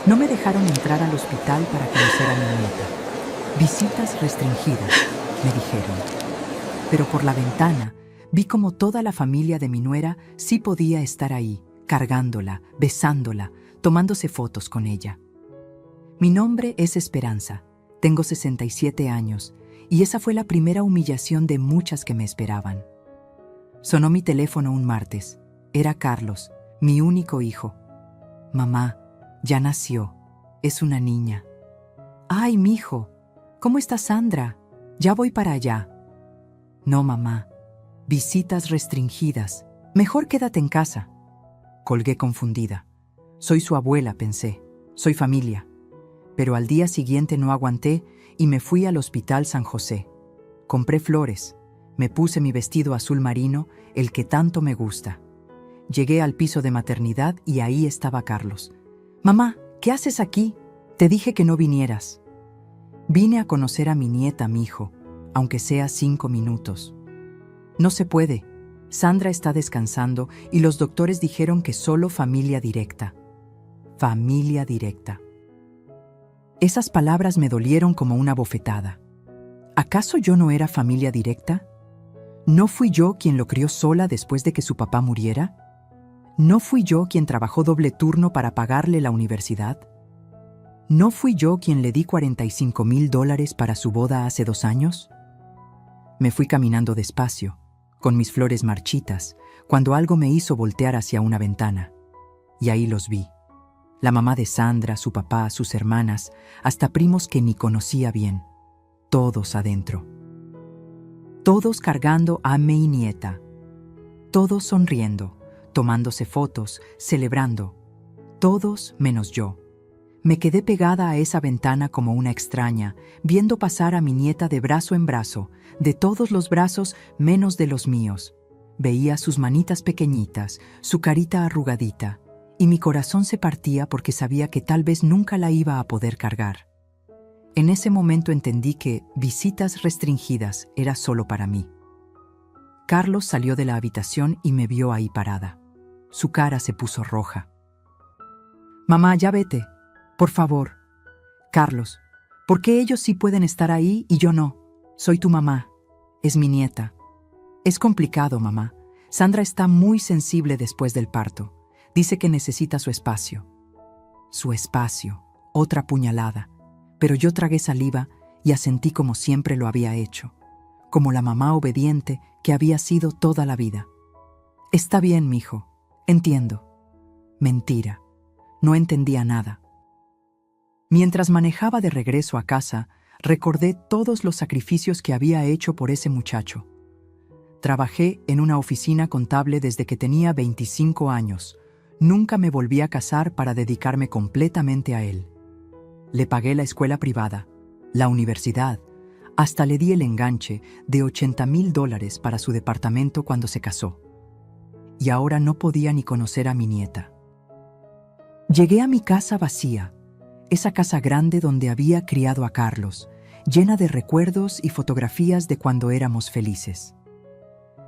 No me dejaron entrar al hospital para conocer a mi nieta. Visitas restringidas, me dijeron. Pero por la ventana vi como toda la familia de mi nuera sí podía estar ahí, cargándola, besándola, tomándose fotos con ella. Mi nombre es Esperanza, tengo 67 años, y esa fue la primera humillación de muchas que me esperaban. Sonó mi teléfono un martes. Era Carlos, mi único hijo. Mamá, ya nació. Es una niña. ¡Ay, mijo! ¿Cómo está Sandra? Ya voy para allá. No, mamá. Visitas restringidas. Mejor quédate en casa. Colgué confundida. Soy su abuela, pensé. Soy familia. Pero al día siguiente no aguanté y me fui al Hospital San José. Compré flores. Me puse mi vestido azul marino, el que tanto me gusta. Llegué al piso de maternidad y ahí estaba Carlos. Mamá, ¿qué haces aquí? Te dije que no vinieras. Vine a conocer a mi nieta, mijo, aunque sea 5 minutos. No se puede. Sandra está descansando y los doctores dijeron que solo familia directa. Familia directa. Esas palabras me dolieron como una bofetada. ¿Acaso yo no era familia directa? ¿No fui yo quien lo crió sola después de que su papá muriera? ¿No fui yo quien trabajó doble turno para pagarle la universidad? ¿No fui yo quien le di $45,000 para su boda hace 2 años? Me fui caminando despacio, con mis flores marchitas, cuando algo me hizo voltear hacia una ventana. Y ahí los vi. La mamá de Sandra, su papá, sus hermanas, hasta primos que ni conocía bien. Todos adentro. Todos cargando a mi nieta. Todos sonriendo, tomándose fotos, celebrando. Todos menos yo. Me quedé pegada a esa ventana como una extraña, viendo pasar a mi nieta de brazo en brazo, de todos los brazos menos de los míos. Veía sus manitas pequeñitas, su carita arrugadita, y mi corazón se partía porque sabía que tal vez nunca la iba a poder cargar. En ese momento entendí que visitas restringidas era solo para mí. Carlos salió de la habitación y me vio ahí parada. Su cara se puso roja. Mamá, ya vete. Por favor. Carlos, ¿por qué ellos sí pueden estar ahí y yo no? Soy tu mamá. Es mi nieta. Es complicado, mamá. Sandra está muy sensible después del parto. Dice que necesita su espacio. Su espacio. Otra puñalada. Pero yo tragué saliva y asentí como siempre lo había hecho. Como la mamá obediente que había sido toda la vida. Está bien, mijo. Entiendo. Mentira. No entendía nada. Mientras manejaba de regreso a casa, recordé todos los sacrificios que había hecho por ese muchacho. Trabajé en una oficina contable desde que tenía 25 años. Nunca me volví a casar para dedicarme completamente a él. Le pagué la escuela privada, la universidad, hasta le di el enganche de $80,000 para su departamento cuando se casó. Y ahora no podía ni conocer a mi nieta. Llegué a mi casa vacía, esa casa grande donde había criado a Carlos, llena de recuerdos y fotografías de cuando éramos felices.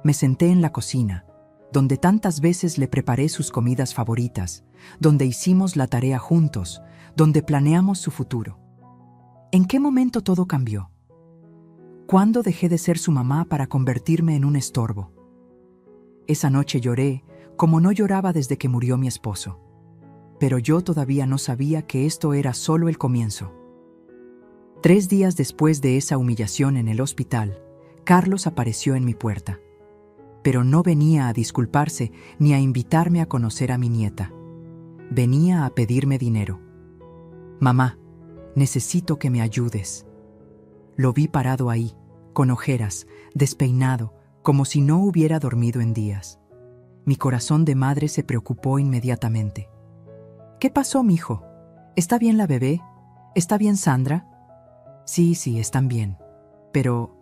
Me senté en la cocina, donde tantas veces le preparé sus comidas favoritas, donde hicimos la tarea juntos, donde planeamos su futuro. ¿En qué momento todo cambió? ¿Cuándo dejé de ser su mamá para convertirme en un estorbo? Esa noche lloré como no lloraba desde que murió mi esposo. Pero yo todavía no sabía que esto era solo el comienzo. 3 días después de esa humillación en el hospital, Carlos apareció en mi puerta. Pero no venía a disculparse ni a invitarme a conocer a mi nieta. Venía a pedirme dinero. Mamá, necesito que me ayudes. Lo vi parado ahí, con ojeras, despeinado, como si no hubiera dormido en días. Mi corazón de madre se preocupó inmediatamente. ¿Qué pasó, mijo? ¿Está bien la bebé? ¿Está bien Sandra? Sí, están bien. Pero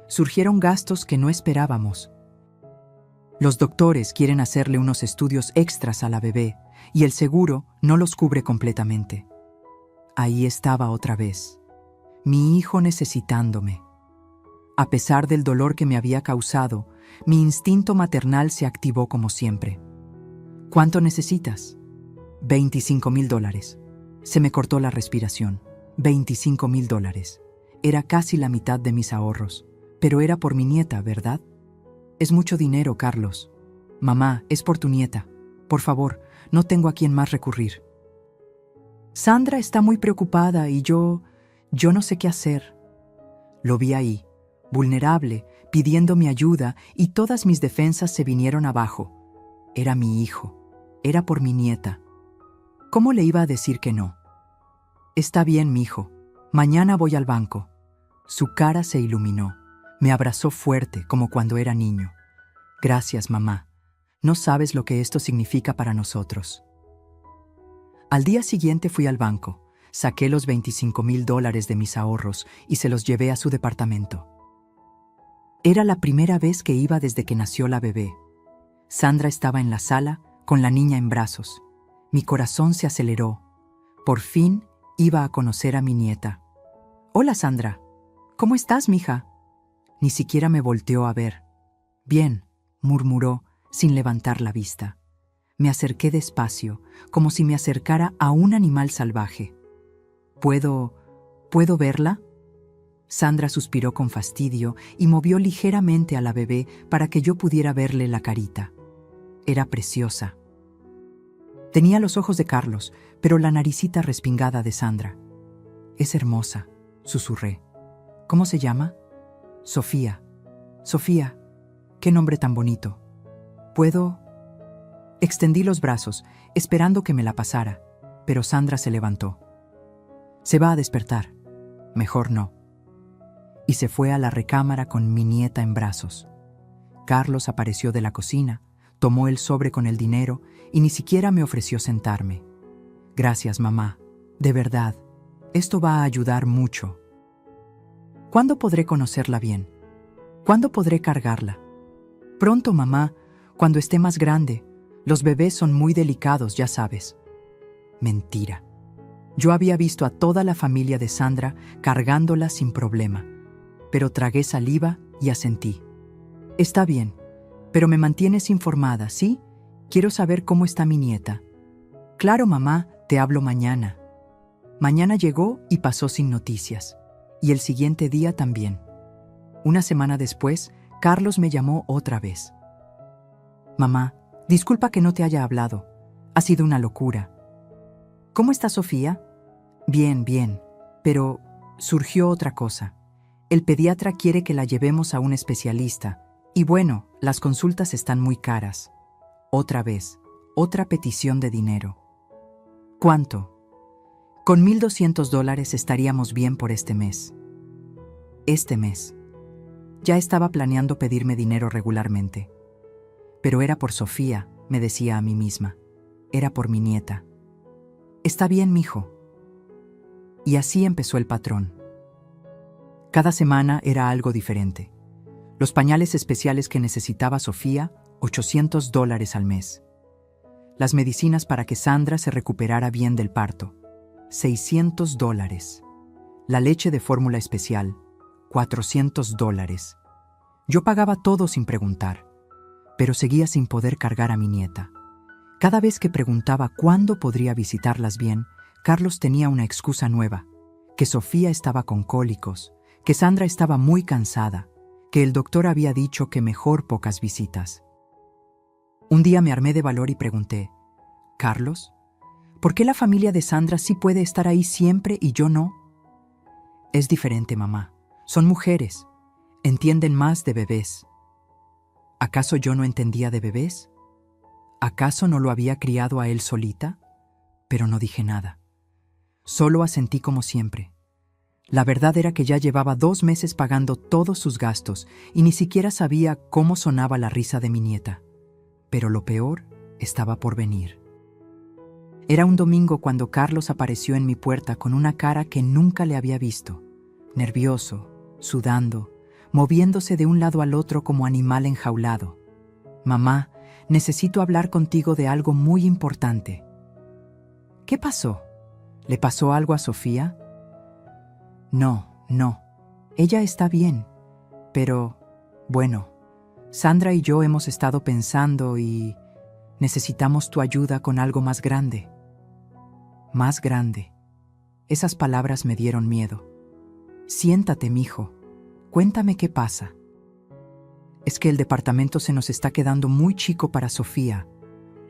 surgieron gastos que no esperábamos. Los doctores quieren hacerle unos estudios extras a la bebé y el seguro no los cubre completamente. Ahí estaba otra vez, mi hijo necesitándome. A pesar del dolor que me había causado, mi instinto maternal se activó como siempre. ¿Cuánto necesitas? $25,000. Se me cortó la respiración. $25,000. Era casi la mitad de mis ahorros. Pero era por mi nieta, ¿verdad? Es mucho dinero, Carlos. Mamá, es por tu nieta. Por favor, no tengo a quién más recurrir. Sandra está muy preocupada y yo no sé qué hacer. Lo vi ahí, vulnerable, pidiendo mi ayuda, y todas mis defensas se vinieron abajo. Era mi hijo. Era por mi nieta. ¿Cómo le iba a decir que no? Está bien, mijo. Mañana voy al banco. Su cara se iluminó. Me abrazó fuerte, como cuando era niño. Gracias, mamá. No sabes lo que esto significa para nosotros. Al día siguiente fui al banco. Saqué los $25,000 de mis ahorros y se los llevé a su departamento. Era la primera vez que iba desde que nació la bebé. Sandra estaba en la sala, con la niña en brazos. Mi corazón se aceleró. Por fin iba a conocer a mi nieta. Hola, Sandra. ¿Cómo estás, mija? Ni siquiera me volteó a ver. Bien, murmuró, sin levantar la vista. Me acerqué despacio, como si me acercara a un animal salvaje. ¿Puedo verla? Sandra suspiró con fastidio y movió ligeramente a la bebé para que yo pudiera verle la carita. Era preciosa. Tenía los ojos de Carlos, pero la naricita respingada de Sandra. Es hermosa, susurré. ¿Cómo se llama? Sofía. Sofía, qué nombre tan bonito. ¿Puedo? Extendí los brazos, esperando que me la pasara, pero Sandra se levantó. Se va a despertar. Mejor no. Y se fue a la recámara con mi nieta en brazos. Carlos apareció de la cocina, tomó el sobre con el dinero y ni siquiera me ofreció sentarme. Gracias, mamá. De verdad, esto va a ayudar mucho. ¿Cuándo podré conocerla bien? ¿Cuándo podré cargarla? Pronto, mamá, cuando esté más grande. Los bebés son muy delicados, ya sabes. Mentira. Yo había visto a toda la familia de Sandra cargándola sin problema, pero tragué saliva y asentí. Está bien, pero me mantienes informada, ¿sí? Quiero saber cómo está mi nieta. Claro, mamá, te hablo mañana. Mañana llegó y pasó sin noticias, y el siguiente día también. Una semana después, Carlos me llamó otra vez. Mamá, disculpa que no te haya hablado. Ha sido una locura. ¿Cómo está Sofía? Bien, bien, pero surgió otra cosa. El pediatra quiere que la llevemos a un especialista, y bueno, las consultas están muy caras. Otra vez, otra petición de dinero. ¿Cuánto? Con $1,200 estaríamos bien por este mes. Este mes. Ya estaba planeando pedirme dinero regularmente. Pero era por Sofía, me decía a mí misma. Era por mi nieta. Está bien, mijo. Y así empezó el patrón. Cada semana era algo diferente. Los pañales especiales que necesitaba Sofía, $800 al mes. Las medicinas para que Sandra se recuperara bien del parto, $600. La leche de fórmula especial, $400. Yo pagaba todo sin preguntar, pero seguía sin poder cargar a mi nieta. Cada vez que preguntaba cuándo podría visitarlas bien, Carlos tenía una excusa nueva, que Sofía estaba con cólicos, que Sandra estaba muy cansada, que el doctor había dicho que mejor pocas visitas. Un día me armé de valor y pregunté, ¿Carlos? ¿Por qué la familia de Sandra sí puede estar ahí siempre y yo no? Es diferente, mamá. Son mujeres. Entienden más de bebés. ¿Acaso yo no entendía de bebés? ¿Acaso no lo había criado a él solita? Pero no dije nada. Solo asentí como siempre. La verdad era que ya llevaba 2 meses pagando todos sus gastos y ni siquiera sabía cómo sonaba la risa de mi nieta. Pero lo peor estaba por venir. Era un domingo cuando Carlos apareció en mi puerta con una cara que nunca le había visto, nervioso, sudando, moviéndose de un lado al otro como animal enjaulado. Mamá, necesito hablar contigo de algo muy importante. ¿Qué pasó? ¿Le pasó algo a Sofía? No. Ella está bien. Pero, bueno, Sandra y yo hemos estado pensando y necesitamos tu ayuda con algo más grande. Más grande. Esas palabras me dieron miedo. Siéntate, mijo. Cuéntame qué pasa. Es que el departamento se nos está quedando muy chico para Sofía.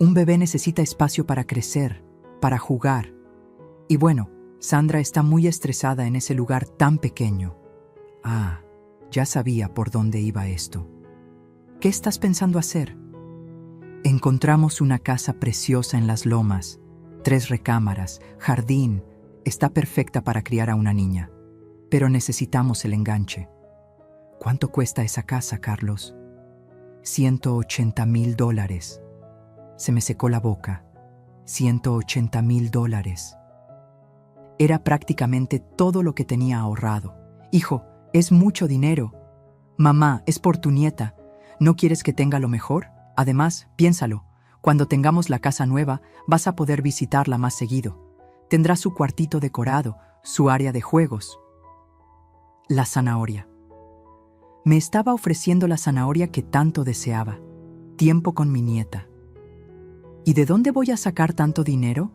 Un bebé necesita espacio para crecer, para jugar. Y bueno, Sandra está muy estresada en ese lugar tan pequeño. Ah, ya sabía por dónde iba esto. ¿Qué estás pensando hacer? Encontramos una casa preciosa en las lomas, 3 recámaras, jardín. Está perfecta para criar a una niña. Pero necesitamos el enganche. ¿Cuánto cuesta esa casa, Carlos? $180,000. Se me secó la boca. $180,000. Era prácticamente todo lo que tenía ahorrado. Hijo, es mucho dinero. Mamá, es por tu nieta. ¿No quieres que tenga lo mejor? Además, piénsalo, cuando tengamos la casa nueva, vas a poder visitarla más seguido. Tendrá su cuartito decorado, su área de juegos. La zanahoria. Me estaba ofreciendo la zanahoria que tanto deseaba. Tiempo con mi nieta. ¿Y de dónde voy a sacar tanto dinero?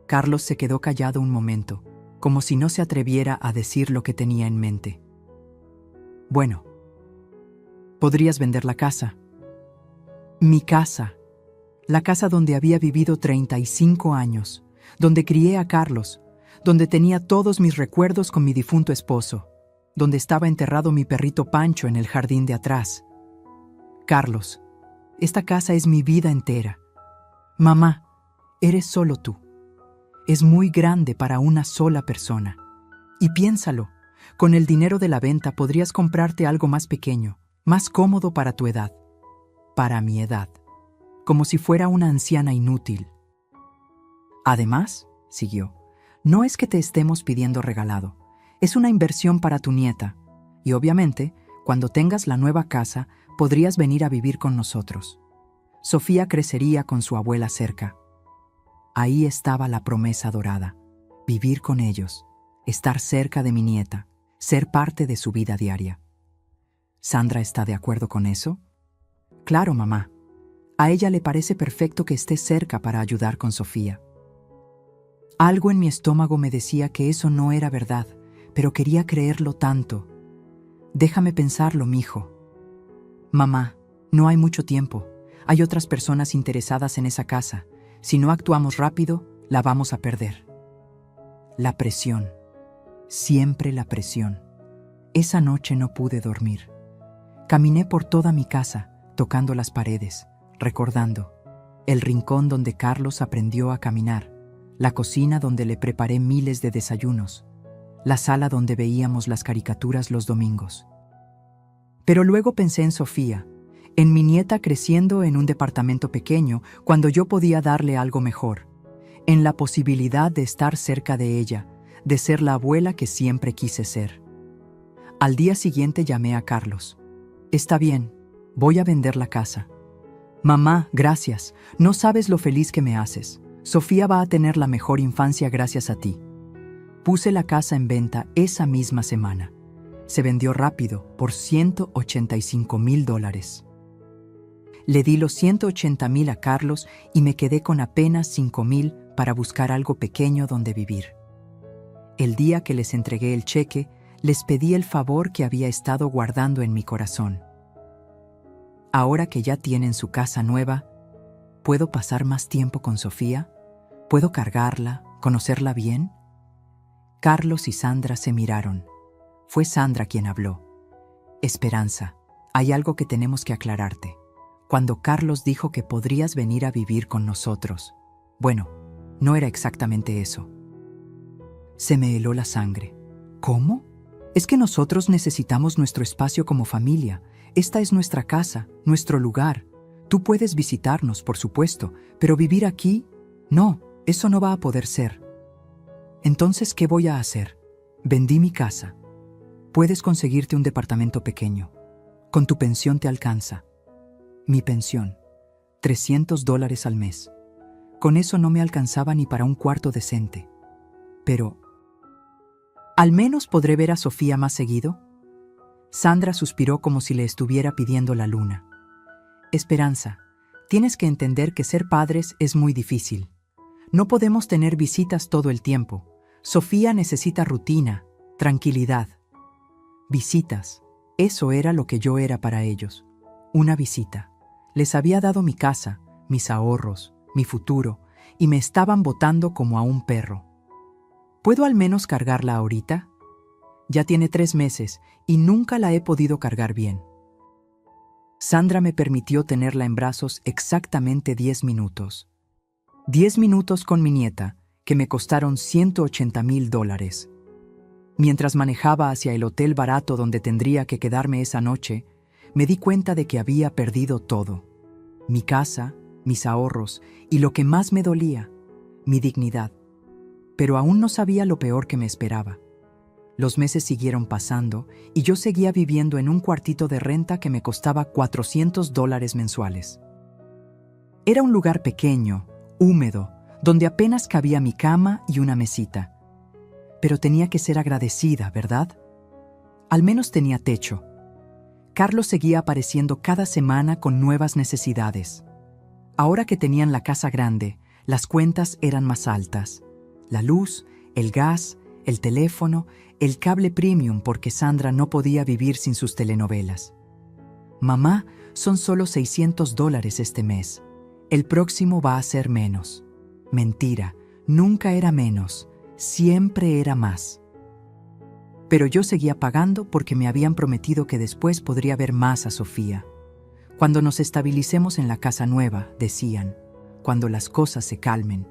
Carlos se quedó callado un momento, como si no se atreviera a decir lo que tenía en mente. Bueno, podrías vender la casa. Mi casa. La casa donde había vivido 35 años, donde crié a Carlos, donde tenía todos mis recuerdos con mi difunto esposo, donde estaba enterrado mi perrito Pancho en el jardín de atrás. Carlos, esta casa es mi vida entera. Mamá, eres solo tú. Es muy grande para una sola persona. Y piénsalo, con el dinero de la venta podrías comprarte algo más pequeño, más cómodo para tu edad. Para mi edad. Como si fuera una anciana inútil. Además, siguió, no es que te estemos pidiendo regalado. Es una inversión para tu nieta. Y obviamente, cuando tengas la nueva casa, podrías venir a vivir con nosotros. Sofía crecería con su abuela cerca. Ahí estaba la promesa dorada. Vivir con ellos, estar cerca de mi nieta, ser parte de su vida diaria. ¿Sandra está de acuerdo con eso? Claro, mamá. A ella le parece perfecto que esté cerca para ayudar con Sofía. Algo en mi estómago me decía que eso no era verdad, pero quería creerlo tanto. Déjame pensarlo, mijo. Mamá, no hay mucho tiempo. Hay otras personas interesadas en esa casa. Si no actuamos rápido, la vamos a perder. La presión. Siempre la presión. Esa noche no pude dormir. Caminé por toda mi casa, tocando las paredes, recordando. El rincón donde Carlos aprendió a caminar, la cocina donde le preparé miles de desayunos, la sala donde veíamos las caricaturas los domingos. Pero luego pensé en Sofía, en mi nieta creciendo en un departamento pequeño cuando yo podía darle algo mejor, en la posibilidad de estar cerca de ella, de ser la abuela que siempre quise ser. Al día siguiente llamé a Carlos. Está bien, voy a vender la casa. Mamá, gracias, no sabes lo feliz que me haces. Sofía va a tener la mejor infancia gracias a ti. Puse la casa en venta esa misma semana. Se vendió rápido por $185,000. Le di los $180,000 a Carlos y me quedé con apenas $5,000 para buscar algo pequeño donde vivir. El día que les entregué el cheque, les pedí el favor que había estado guardando en mi corazón. Ahora que ya tienen su casa nueva, ¿puedo pasar más tiempo con Sofía? ¿Puedo cargarla, conocerla bien? Carlos y Sandra se miraron. Fue Sandra quien habló. Esperanza, hay algo que tenemos que aclararte. Cuando Carlos dijo que podrías venir a vivir con nosotros, bueno, no era exactamente eso. Se me heló la sangre. ¿Cómo? Es que nosotros necesitamos nuestro espacio como familia. Esta es nuestra casa, nuestro lugar. Tú puedes visitarnos, por supuesto, pero vivir aquí, no, eso no va a poder ser. Entonces, ¿qué voy a hacer? Vendí mi casa. Puedes conseguirte un departamento pequeño. Con tu pensión te alcanza. Mi pensión, $300 al mes. Con eso no me alcanzaba ni para un cuarto decente. Pero, ¿al menos podré ver a Sofía más seguido? Sandra suspiró como si le estuviera pidiendo la luna. Esperanza, tienes que entender que ser padres es muy difícil. No podemos tener visitas todo el tiempo. Sofía necesita rutina, tranquilidad. Visitas. Eso era lo que yo era para ellos. Una visita. Les había dado mi casa, mis ahorros, mi futuro, y me estaban botando como a un perro. ¿Puedo al menos cargarla ahorita? Ya tiene 3 meses y nunca la he podido cargar bien. Sandra me permitió tenerla en brazos exactamente 10 minutos. 10 minutos con mi nieta, que me costaron $180,000. Mientras manejaba hacia el hotel barato donde tendría que quedarme esa noche, me di cuenta de que había perdido todo. Mi casa, mis ahorros y lo que más me dolía, mi dignidad. Pero aún no sabía lo peor que me esperaba. Los meses siguieron pasando y yo seguía viviendo en un cuartito de renta que me costaba $400 mensuales. Era un lugar pequeño, húmedo, donde apenas cabía mi cama y una mesita. Pero tenía que ser agradecida, ¿verdad? Al menos tenía techo. Carlos seguía apareciendo cada semana con nuevas necesidades. Ahora que tenían la casa grande, las cuentas eran más altas. La luz, el gas, el teléfono, el cable premium porque Sandra no podía vivir sin sus telenovelas. Mamá, son solo $600 este mes. El próximo va a ser menos. Mentira, nunca era menos, siempre era más. Pero yo seguía pagando porque me habían prometido que después podría ver más a Sofía. Cuando nos estabilicemos en la casa nueva, decían, cuando las cosas se calmen.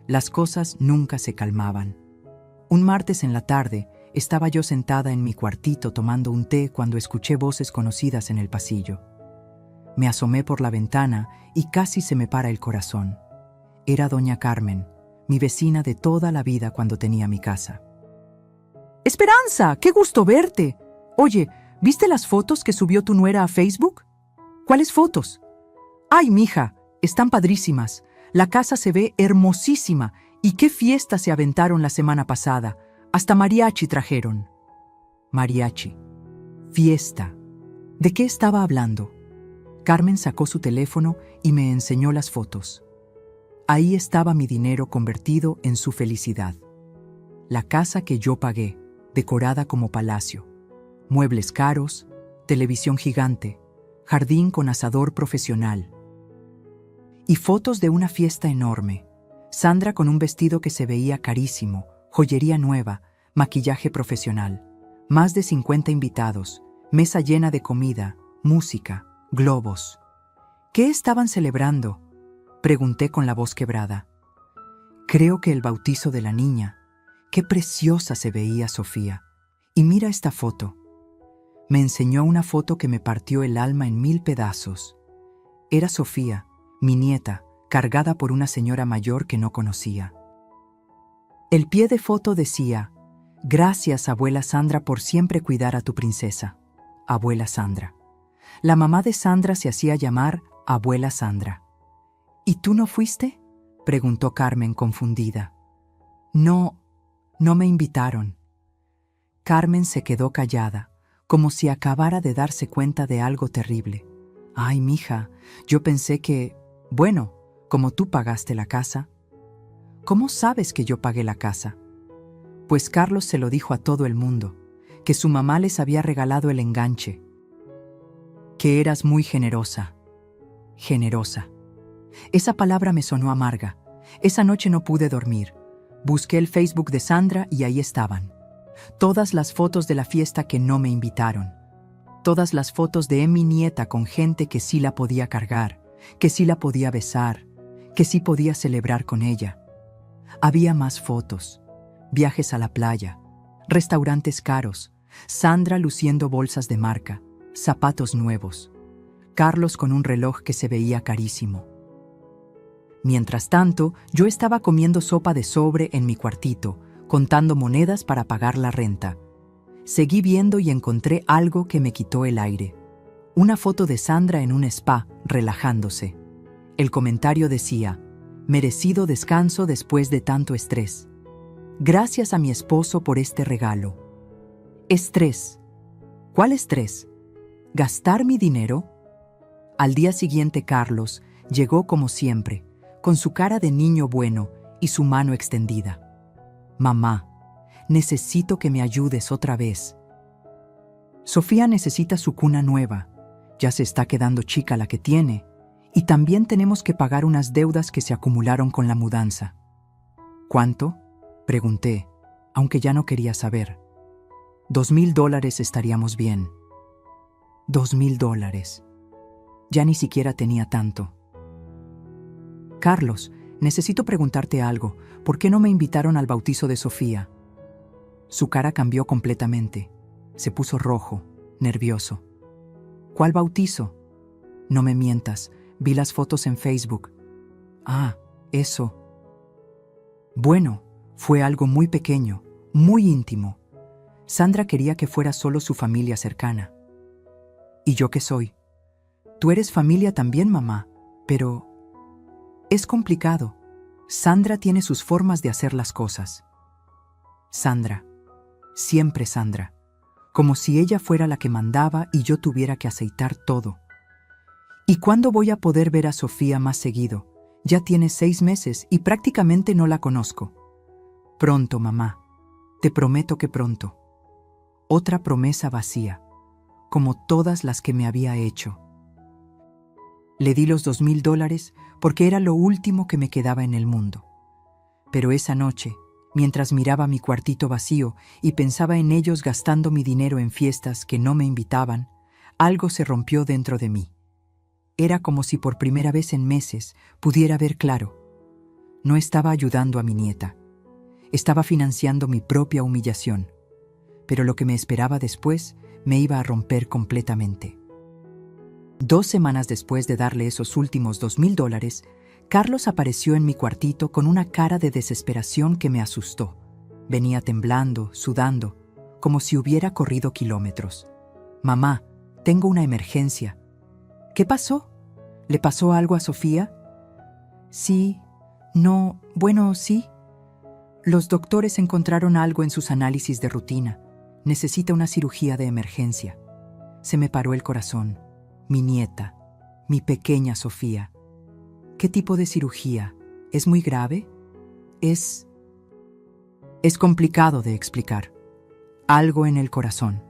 Las cosas nunca se calmaban. Un martes en la tarde, estaba yo sentada en mi cuartito tomando un té cuando escuché voces conocidas en el pasillo. Me asomé por la ventana y casi se me para el corazón. Era doña Carmen, mi vecina de toda la vida cuando tenía mi casa. ¡Esperanza! ¡Qué gusto verte! Oye, ¿viste las fotos que subió tu nuera a Facebook? ¿Cuáles fotos? ¡Ay, mija! Están padrísimas. La casa se ve hermosísima. ¿Y qué fiesta se aventaron la semana pasada? Hasta mariachi trajeron. Mariachi. Fiesta. ¿De qué estaba hablando? Carmen sacó su teléfono y me enseñó las fotos. Ahí estaba mi dinero convertido en su felicidad. La casa que yo pagué, decorada como palacio. Muebles caros, televisión gigante, jardín con asador profesional. Y fotos de una fiesta enorme. Sandra con un vestido que se veía carísimo, joyería nueva, maquillaje profesional, más de 50 invitados, mesa llena de comida, música, globos. ¿Qué estaban celebrando?, pregunté con la voz quebrada. Creo que el bautizo de la niña. Qué preciosa se veía Sofía. Y mira esta foto. Me enseñó una foto que me partió el alma en 1000 pedazos. Era Sofía, mi nieta, cargada por una señora mayor que no conocía. El pie de foto decía: gracias, abuela Sandra, por siempre cuidar a tu princesa. Abuela Sandra. La mamá de Sandra se hacía llamar abuela Sandra. ¿Y tú no fuiste?, preguntó Carmen confundida. No me invitaron. Carmen se quedó callada, como si acabara de darse cuenta de algo terrible. Ay, mija, yo pensé que, bueno, como tú pagaste la casa. ¿Cómo sabes que yo pagué la casa? Pues Carlos se lo dijo a todo el mundo, que su mamá les había regalado el enganche. Que eras muy generosa. Generosa. Esa palabra me sonó amarga. Esa noche no pude dormir. Busqué el Facebook de Sandra y ahí estaban. Todas las fotos de la fiesta que no me invitaron. Todas las fotos de mi nieta con gente que sí la podía cargar, que sí la podía besar, que sí podía celebrar con ella. Había más fotos. Viajes a la playa, restaurantes caros, Sandra luciendo bolsas de marca, zapatos nuevos, Carlos con un reloj que se veía carísimo. Mientras tanto, yo estaba comiendo sopa de sobre en mi cuartito, contando monedas para pagar la renta. Seguí viendo y encontré algo que me quitó el aire. Una foto de Sandra en un spa, relajándose. El comentario decía: merecido descanso después de tanto estrés. Gracias a mi esposo por este regalo. Estrés. ¿Cuál estrés? ¿Gastar mi dinero? Al día siguiente Carlos llegó como siempre, con su cara de niño bueno y su mano extendida. Mamá, necesito que me ayudes otra vez. Sofía necesita su cuna nueva. Ya se está quedando chica la que tiene. Y también tenemos que pagar unas deudas que se acumularon con la mudanza. ¿Cuánto?, pregunté, aunque ya no quería saber. $2,000 estaríamos bien. $2,000. Ya ni siquiera tenía tanto. Carlos, necesito preguntarte algo. ¿Por qué no me invitaron al bautizo de Sofía? Su cara cambió completamente. Se puso rojo, nervioso. ¿Cuál bautizo? No me mientas, vi las fotos en Facebook. Ah, eso. Bueno, fue algo muy pequeño, muy íntimo. Sandra quería que fuera solo su familia cercana. ¿Y yo qué soy? Tú eres familia también, mamá, pero es complicado. Sandra tiene sus formas de hacer las cosas. Sandra, siempre Sandra, como si ella fuera la que mandaba y yo tuviera que aceitar todo. ¿Y cuándo voy a poder ver a Sofía más seguido? Ya tiene 6 meses y prácticamente no la conozco. Pronto, mamá. Te prometo que pronto. Otra promesa vacía, como todas las que me había hecho. Le di los $2,000 porque era lo último que me quedaba en el mundo. Pero esa noche, mientras miraba mi cuartito vacío y pensaba en ellos gastando mi dinero en fiestas que no me invitaban, algo se rompió dentro de mí. Era como si por primera vez en meses pudiera ver claro. No estaba ayudando a mi nieta. Estaba financiando mi propia humillación. Pero lo que me esperaba después me iba a romper completamente. 2 semanas después de darle esos últimos $2,000, Carlos apareció en mi cuartito con una cara de desesperación que me asustó. Venía temblando, sudando, como si hubiera corrido kilómetros. Mamá, tengo una emergencia. ¿Qué pasó? ¿Le pasó algo a Sofía? Sí, no, bueno, sí. Los doctores encontraron algo en sus análisis de rutina. Necesita una cirugía de emergencia. Se me paró el corazón. Mi nieta, mi pequeña Sofía. ¿Qué tipo de cirugía? ¿Es muy grave? Es complicado de explicar. Algo en el corazón.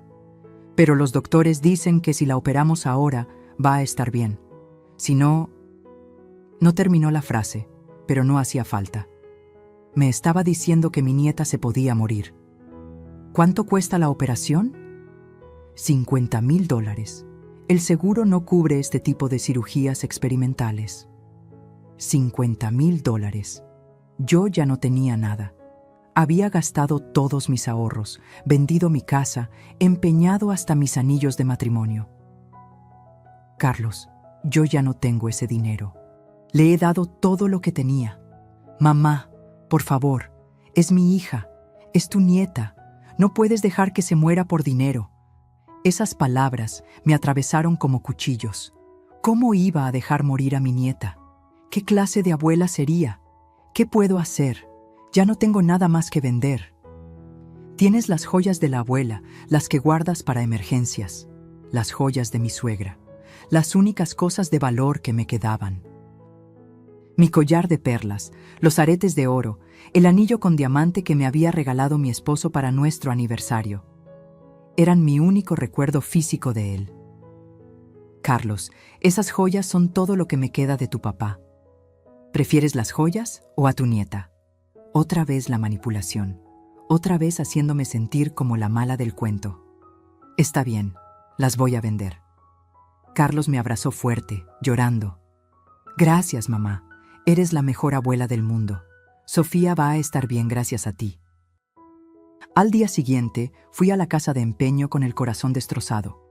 Pero los doctores dicen que si la operamos ahora, va a estar bien. Si no... No terminó la frase, pero no hacía falta. Me estaba diciendo que mi nieta se podía morir. ¿Cuánto cuesta la operación? $50,000. El seguro no cubre este tipo de cirugías experimentales. $50,000. Yo ya no tenía nada. Había gastado todos mis ahorros, vendido mi casa, empeñado hasta mis anillos de matrimonio. Carlos, yo ya no tengo ese dinero. Le he dado todo lo que tenía. Mamá, por favor, es mi hija, es tu nieta. No puedes dejar que se muera por dinero. Esas palabras me atravesaron como cuchillos. ¿Cómo iba a dejar morir a mi nieta? ¿Qué clase de abuela sería? ¿Qué puedo hacer? Ya no tengo nada más que vender. Tienes las joyas de la abuela, las que guardas para emergencias. Las joyas de mi suegra. Las únicas cosas de valor que me quedaban. Mi collar de perlas, los aretes de oro, el anillo con diamante que me había regalado mi esposo para nuestro aniversario. Eran mi único recuerdo físico de él. Carlos, esas joyas son todo lo que me queda de tu papá. ¿Prefieres las joyas o a tu nieta? Otra vez la manipulación. Otra vez haciéndome sentir como la mala del cuento. Está bien, las voy a vender. Carlos me abrazó fuerte, llorando. Gracias, mamá. Eres la mejor abuela del mundo. Sofía va a estar bien gracias a ti. Al día siguiente, fui a la casa de empeño con el corazón destrozado.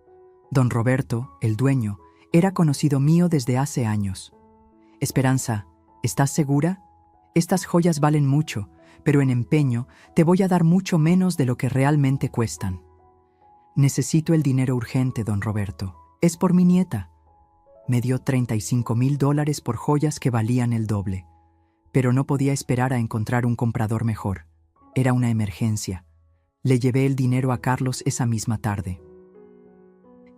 Don Roberto, el dueño, era conocido mío desde hace años. Esperanza, ¿estás segura? Estas joyas valen mucho, pero en empeño te voy a dar mucho menos de lo que realmente cuestan. Necesito el dinero urgente, don Roberto. Es por mi nieta. Me dio $35,000 por joyas que valían el doble. Pero no podía esperar a encontrar un comprador mejor. Era una emergencia. Le llevé el dinero a Carlos esa misma tarde.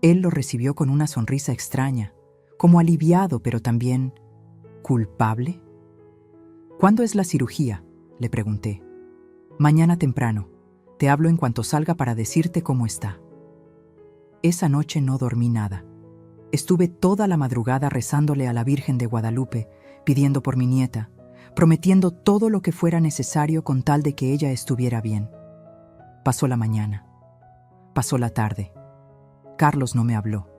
Él lo recibió con una sonrisa extraña, como aliviado, pero también ¿culpable? ¿Cuándo es la cirugía?, le pregunté. Mañana temprano. Te hablo en cuanto salga para decirte cómo está. Esa noche no dormí nada. Estuve toda la madrugada rezándole a la Virgen de Guadalupe, pidiendo por mi nieta, prometiendo todo lo que fuera necesario con tal de que ella estuviera bien. Pasó la mañana. Pasó la tarde. Carlos no me habló.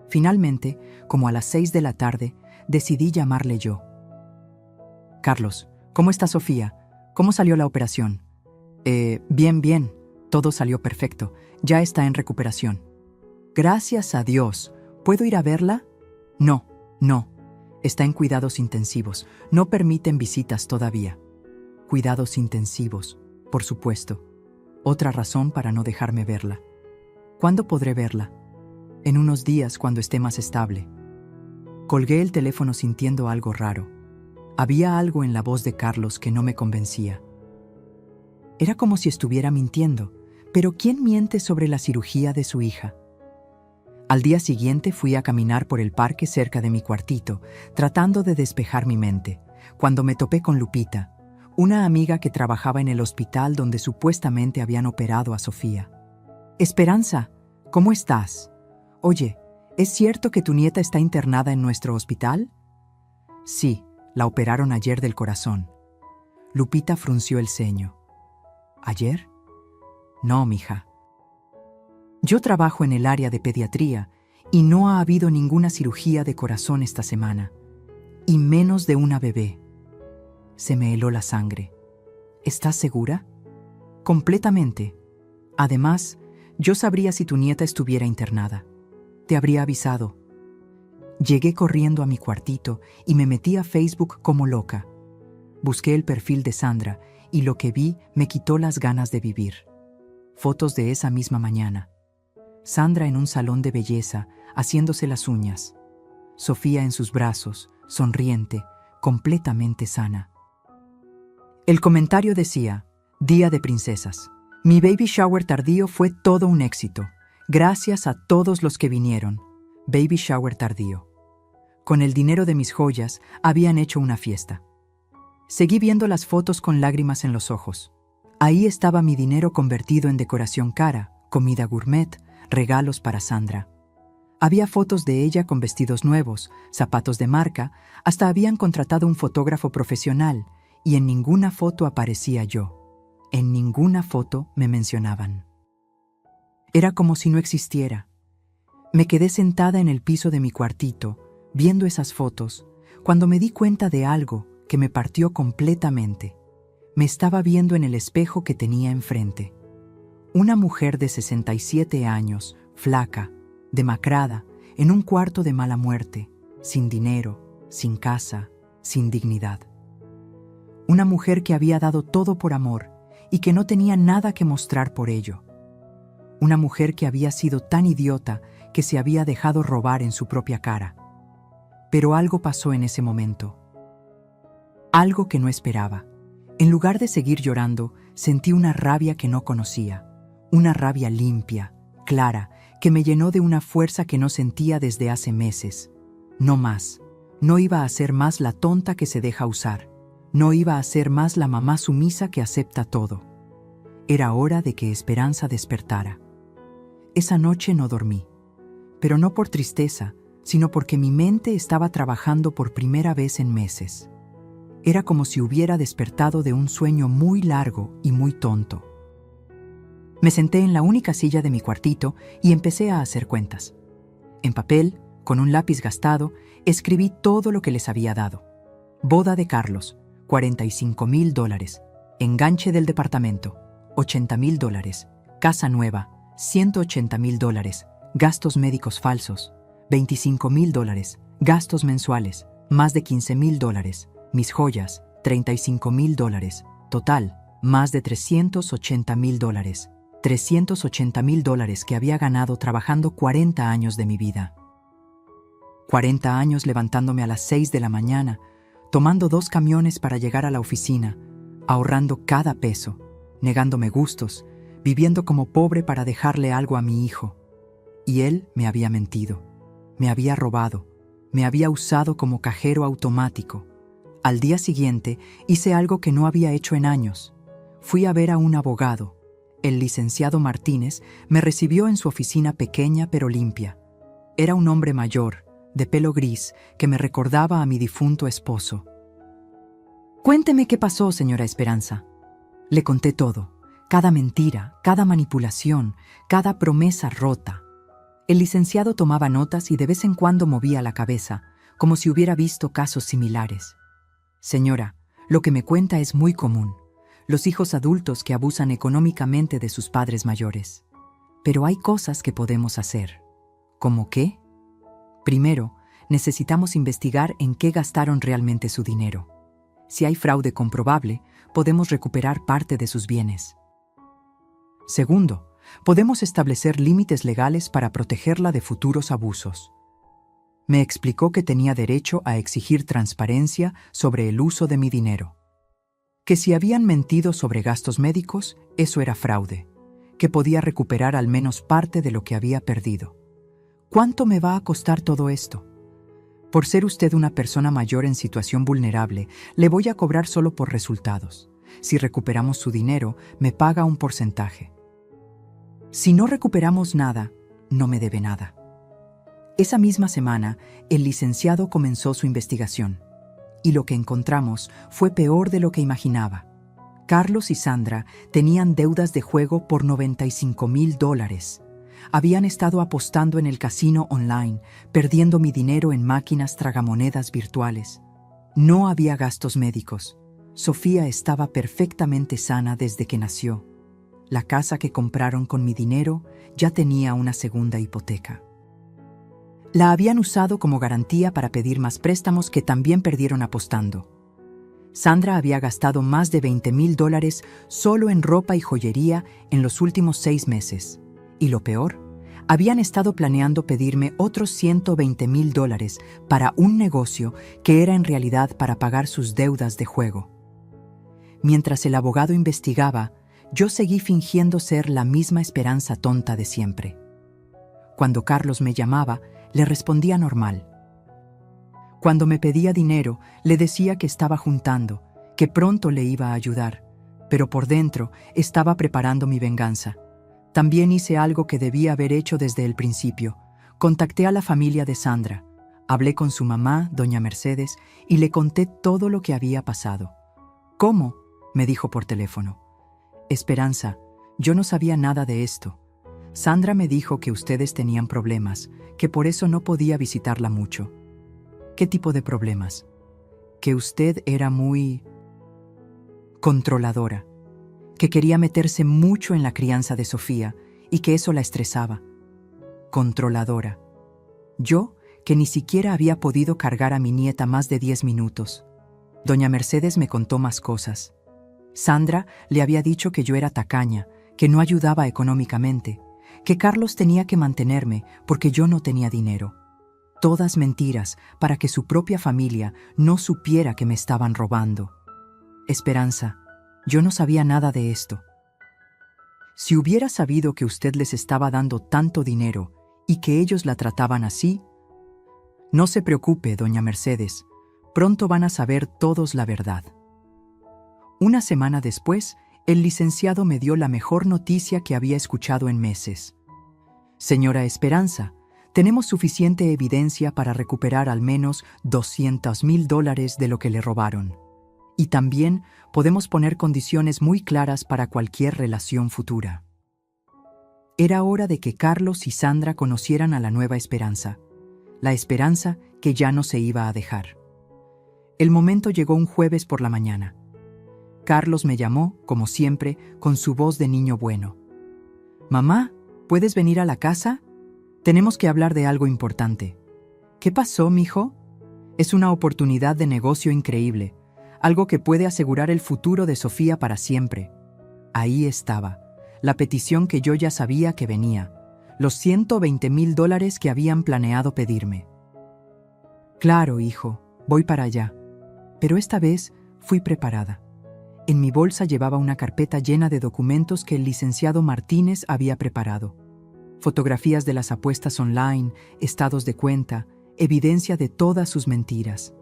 Finalmente, como a las 6 de la tarde, decidí llamarle yo. Carlos, ¿cómo está Sofía? ¿Cómo salió la operación? Bien. Todo salió perfecto. Ya está en recuperación. Gracias a Dios. ¿Puedo ir a verla? No. Está en cuidados intensivos. No permiten visitas todavía. Cuidados intensivos, por supuesto. Otra razón para no dejarme verla. ¿Cuándo podré verla? En unos días, cuando esté más estable. Colgué el teléfono sintiendo algo raro. Había algo en la voz de Carlos que no me convencía. Era como si estuviera mintiendo, pero ¿quién miente sobre la cirugía de su hija? Al día siguiente fui a caminar por el parque cerca de mi cuartito, tratando de despejar mi mente, cuando me topé con Lupita, una amiga que trabajaba en el hospital donde supuestamente habían operado a Sofía. Esperanza, ¿cómo estás? Oye, ¿es cierto que tu nieta está internada en nuestro hospital? Sí, la operaron ayer del corazón. Lupita frunció el ceño. ¿Ayer? No, mija. Yo trabajo en el área de pediatría y no ha habido ninguna cirugía de corazón esta semana, y menos de una bebé. Se me heló la sangre. ¿Estás segura? Completamente. Además, yo sabría si tu nieta estuviera internada. Te habría avisado. Llegué corriendo a mi cuartito y me metí a Facebook como loca. Busqué el perfil de Sandra y lo que vi me quitó las ganas de vivir. Fotos de esa misma mañana. Sandra en un salón de belleza, haciéndose las uñas. Sofía en sus brazos, sonriente, completamente sana. El comentario decía: Día de princesas. Mi baby shower tardío fue todo un éxito. Gracias a todos los que vinieron. Baby shower tardío. Con el dinero de mis joyas, habían hecho una fiesta. Seguí viendo las fotos con lágrimas en los ojos. Ahí estaba mi dinero convertido en decoración cara, comida gourmet, regalos para Sandra. Había fotos de ella con vestidos nuevos, zapatos de marca, hasta habían contratado un fotógrafo profesional, y en ninguna foto aparecía yo. En ninguna foto me mencionaban. Era como si no existiera. Me quedé sentada en el piso de mi cuartito, viendo esas fotos, cuando me di cuenta de algo que me partió completamente. Me estaba viendo en el espejo que tenía enfrente. Una mujer de 67 años, flaca, demacrada, en un cuarto de mala muerte, sin dinero, sin casa, sin dignidad. Una mujer que había dado todo por amor y que no tenía nada que mostrar por ello. Una mujer que había sido tan idiota que se había dejado robar en su propia cara. Pero algo pasó en ese momento. Algo que no esperaba. En lugar de seguir llorando, sentí una rabia que no conocía. Una rabia limpia, clara, que me llenó de una fuerza que no sentía desde hace meses. No más. No iba a ser más la tonta que se deja usar. No iba a ser más la mamá sumisa que acepta todo. Era hora de que Esperanza despertara. Esa noche no dormí. Pero no por tristeza, sino porque mi mente estaba trabajando por primera vez en meses. Era como si hubiera despertado de un sueño muy largo y muy tonto. Me senté en la única silla de mi cuartito y empecé a hacer cuentas. En papel, con un lápiz gastado, escribí todo lo que les había dado. Boda de Carlos, $45,000. Enganche del departamento, $80,000. Casa nueva, $180,000. Gastos médicos falsos, $25,000. Gastos mensuales, más de $15,000. Mis joyas, $35,000. Total, más de $380,000. $380,000 que había ganado trabajando 40 años de mi vida. 40 años levantándome a las 6 de la mañana, tomando 2 camiones para llegar a la oficina, ahorrando cada peso, negándome gustos, viviendo como pobre para dejarle algo a mi hijo. Y él me había mentido, me había robado, me había usado como cajero automático. Al día siguiente hice algo que no había hecho en años. Fui a ver a un abogado. El licenciado Martínez me recibió en su oficina pequeña pero limpia. Era un hombre mayor, de pelo gris, que me recordaba a mi difunto esposo. «Cuénteme qué pasó, señora Esperanza». Le conté todo, cada mentira, cada manipulación, cada promesa rota. El licenciado tomaba notas y de vez en cuando movía la cabeza, como si hubiera visto casos similares. «Señora, lo que me cuenta es muy común. Los hijos adultos que abusan económicamente de sus padres mayores. Pero hay cosas que podemos hacer». ¿Cómo qué? Primero, necesitamos investigar en qué gastaron realmente su dinero. Si hay fraude comprobable, podemos recuperar parte de sus bienes. Segundo, podemos establecer límites legales para protegerla de futuros abusos. Me explicó que tenía derecho a exigir transparencia sobre el uso de mi dinero. Que si habían mentido sobre gastos médicos, eso era fraude. Que podía recuperar al menos parte de lo que había perdido. ¿Cuánto me va a costar todo esto? Por ser usted una persona mayor en situación vulnerable, le voy a cobrar solo por resultados. Si recuperamos su dinero, me paga un porcentaje. Si no recuperamos nada, no me debe nada. Esa misma semana, el licenciado comenzó su investigación. Y lo que encontramos fue peor de lo que imaginaba. Carlos y Sandra tenían deudas de juego por $95,000. Habían estado apostando en el casino online, perdiendo mi dinero en máquinas tragamonedas virtuales. No había gastos médicos. Sofía estaba perfectamente sana desde que nació. La casa que compraron con mi dinero ya tenía una segunda hipoteca. La habían usado como garantía para pedir más préstamos que también perdieron apostando. Sandra había gastado más de $20,000 solo en ropa y joyería en los últimos 6 meses. Y lo peor, habían estado planeando pedirme otros $120,000 para un negocio que era en realidad para pagar sus deudas de juego. Mientras el abogado investigaba, yo seguí fingiendo ser la misma Esperanza tonta de siempre. Cuando Carlos me llamaba, le respondía normal. Cuando me pedía dinero, le decía que estaba juntando, que pronto le iba a ayudar, pero por dentro estaba preparando mi venganza. También hice algo que debía haber hecho desde el principio. Contacté a la familia de Sandra. Hablé con su mamá, doña Mercedes, y le conté todo lo que había pasado. «¿Cómo?», me dijo por teléfono. «Esperanza, yo no sabía nada de esto. Sandra me dijo que ustedes tenían problemas, que por eso no podía visitarla mucho». «¿Qué tipo de problemas?». «Que usted era muy controladora, que quería meterse mucho en la crianza de Sofía y que eso la estresaba». «Controladora». Yo, que ni siquiera había podido cargar a mi nieta más de 10 minutos. Doña Mercedes me contó más cosas. Sandra le había dicho que yo era tacaña, que no ayudaba económicamente, que Carlos tenía que mantenerme porque yo no tenía dinero. Todas mentiras para que su propia familia no supiera que me estaban robando. «Esperanza, yo no sabía nada de esto». «Si hubiera sabido que usted les estaba dando tanto dinero y que ellos la trataban así». «No se preocupe, doña Mercedes, pronto van a saber todos la verdad». Una semana después, el licenciado me dio la mejor noticia que había escuchado en meses. «Señora Esperanza, tenemos suficiente evidencia para recuperar al menos $200,000 de lo que le robaron. Y también podemos poner condiciones muy claras para cualquier relación futura». Era hora de que Carlos y Sandra conocieran a la nueva Esperanza, la Esperanza que ya no se iba a dejar. El momento llegó un jueves por la mañana. Carlos me llamó, como siempre, con su voz de niño bueno. «Mamá, ¿puedes venir a la casa? Tenemos que hablar de algo importante». «¿Qué pasó, mijo?». «Es una oportunidad de negocio increíble, algo que puede asegurar el futuro de Sofía para siempre». Ahí estaba, la petición que yo ya sabía que venía, los $120,000 que habían planeado pedirme. «Claro, hijo, voy para allá». Pero esta vez fui preparada. En mi bolsa llevaba una carpeta llena de documentos que el licenciado Martínez había preparado. Fotografías de las apuestas online, estados de cuenta, evidencia de todas sus mentiras.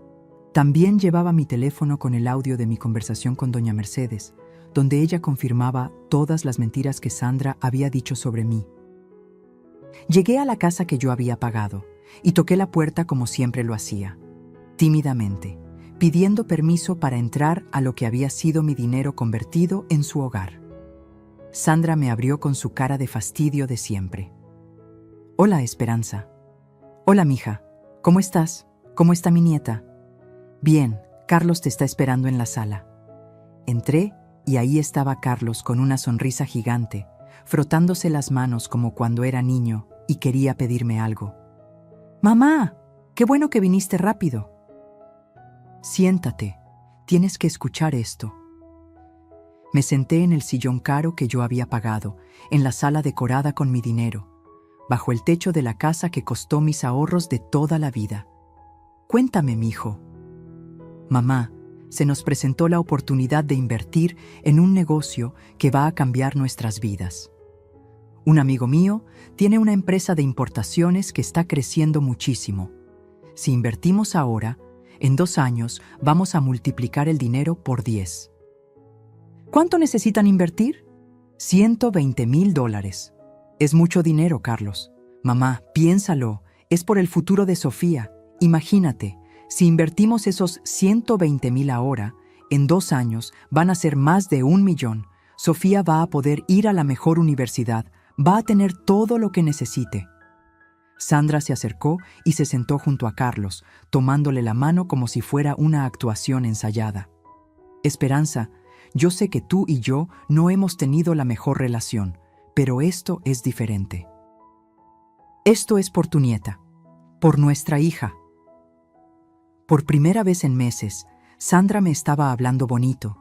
También llevaba mi teléfono con el audio de mi conversación con doña Mercedes, donde ella confirmaba todas las mentiras que Sandra había dicho sobre mí. Llegué a la casa que yo había pagado y toqué la puerta como siempre lo hacía, tímidamente, pidiendo permiso para entrar a lo que había sido mi dinero convertido en su hogar. Sandra me abrió con su cara de fastidio de siempre. «Hola, Esperanza». «Hola, mija. ¿Cómo estás? ¿Cómo está mi nieta?» «Bien, Carlos te está esperando en la sala». Entré y ahí estaba Carlos con una sonrisa gigante, frotándose las manos como cuando era niño y quería pedirme algo. «Mamá, qué bueno que viniste rápido». «Siéntate, tienes que escuchar esto». Me senté en el sillón caro que yo había pagado, en la sala decorada con mi dinero, bajo el techo de la casa que costó mis ahorros de toda la vida. «Cuéntame, mijo». «Mamá, se nos presentó la oportunidad de invertir en un negocio que va a cambiar nuestras vidas. Un amigo mío tiene una empresa de importaciones que está creciendo muchísimo. Si invertimos ahora, en 2 años vamos a multiplicar el dinero por 10. ¿Cuánto necesitan invertir? $120,000. Es mucho dinero, Carlos. Mamá, piénsalo, es por el futuro de Sofía. Imagínate, si invertimos esos 120,000 ahora, en 2 años van a ser más de 1 millón. Sofía va a poder ir a la mejor universidad, va a tener todo lo que necesite». Sandra se acercó y se sentó junto a Carlos, tomándole la mano como si fuera una actuación ensayada. «Esperanza, yo sé que tú y yo no hemos tenido la mejor relación, pero esto es diferente. Esto es por tu nieta, por nuestra hija». Por primera vez en meses, Sandra me estaba hablando bonito.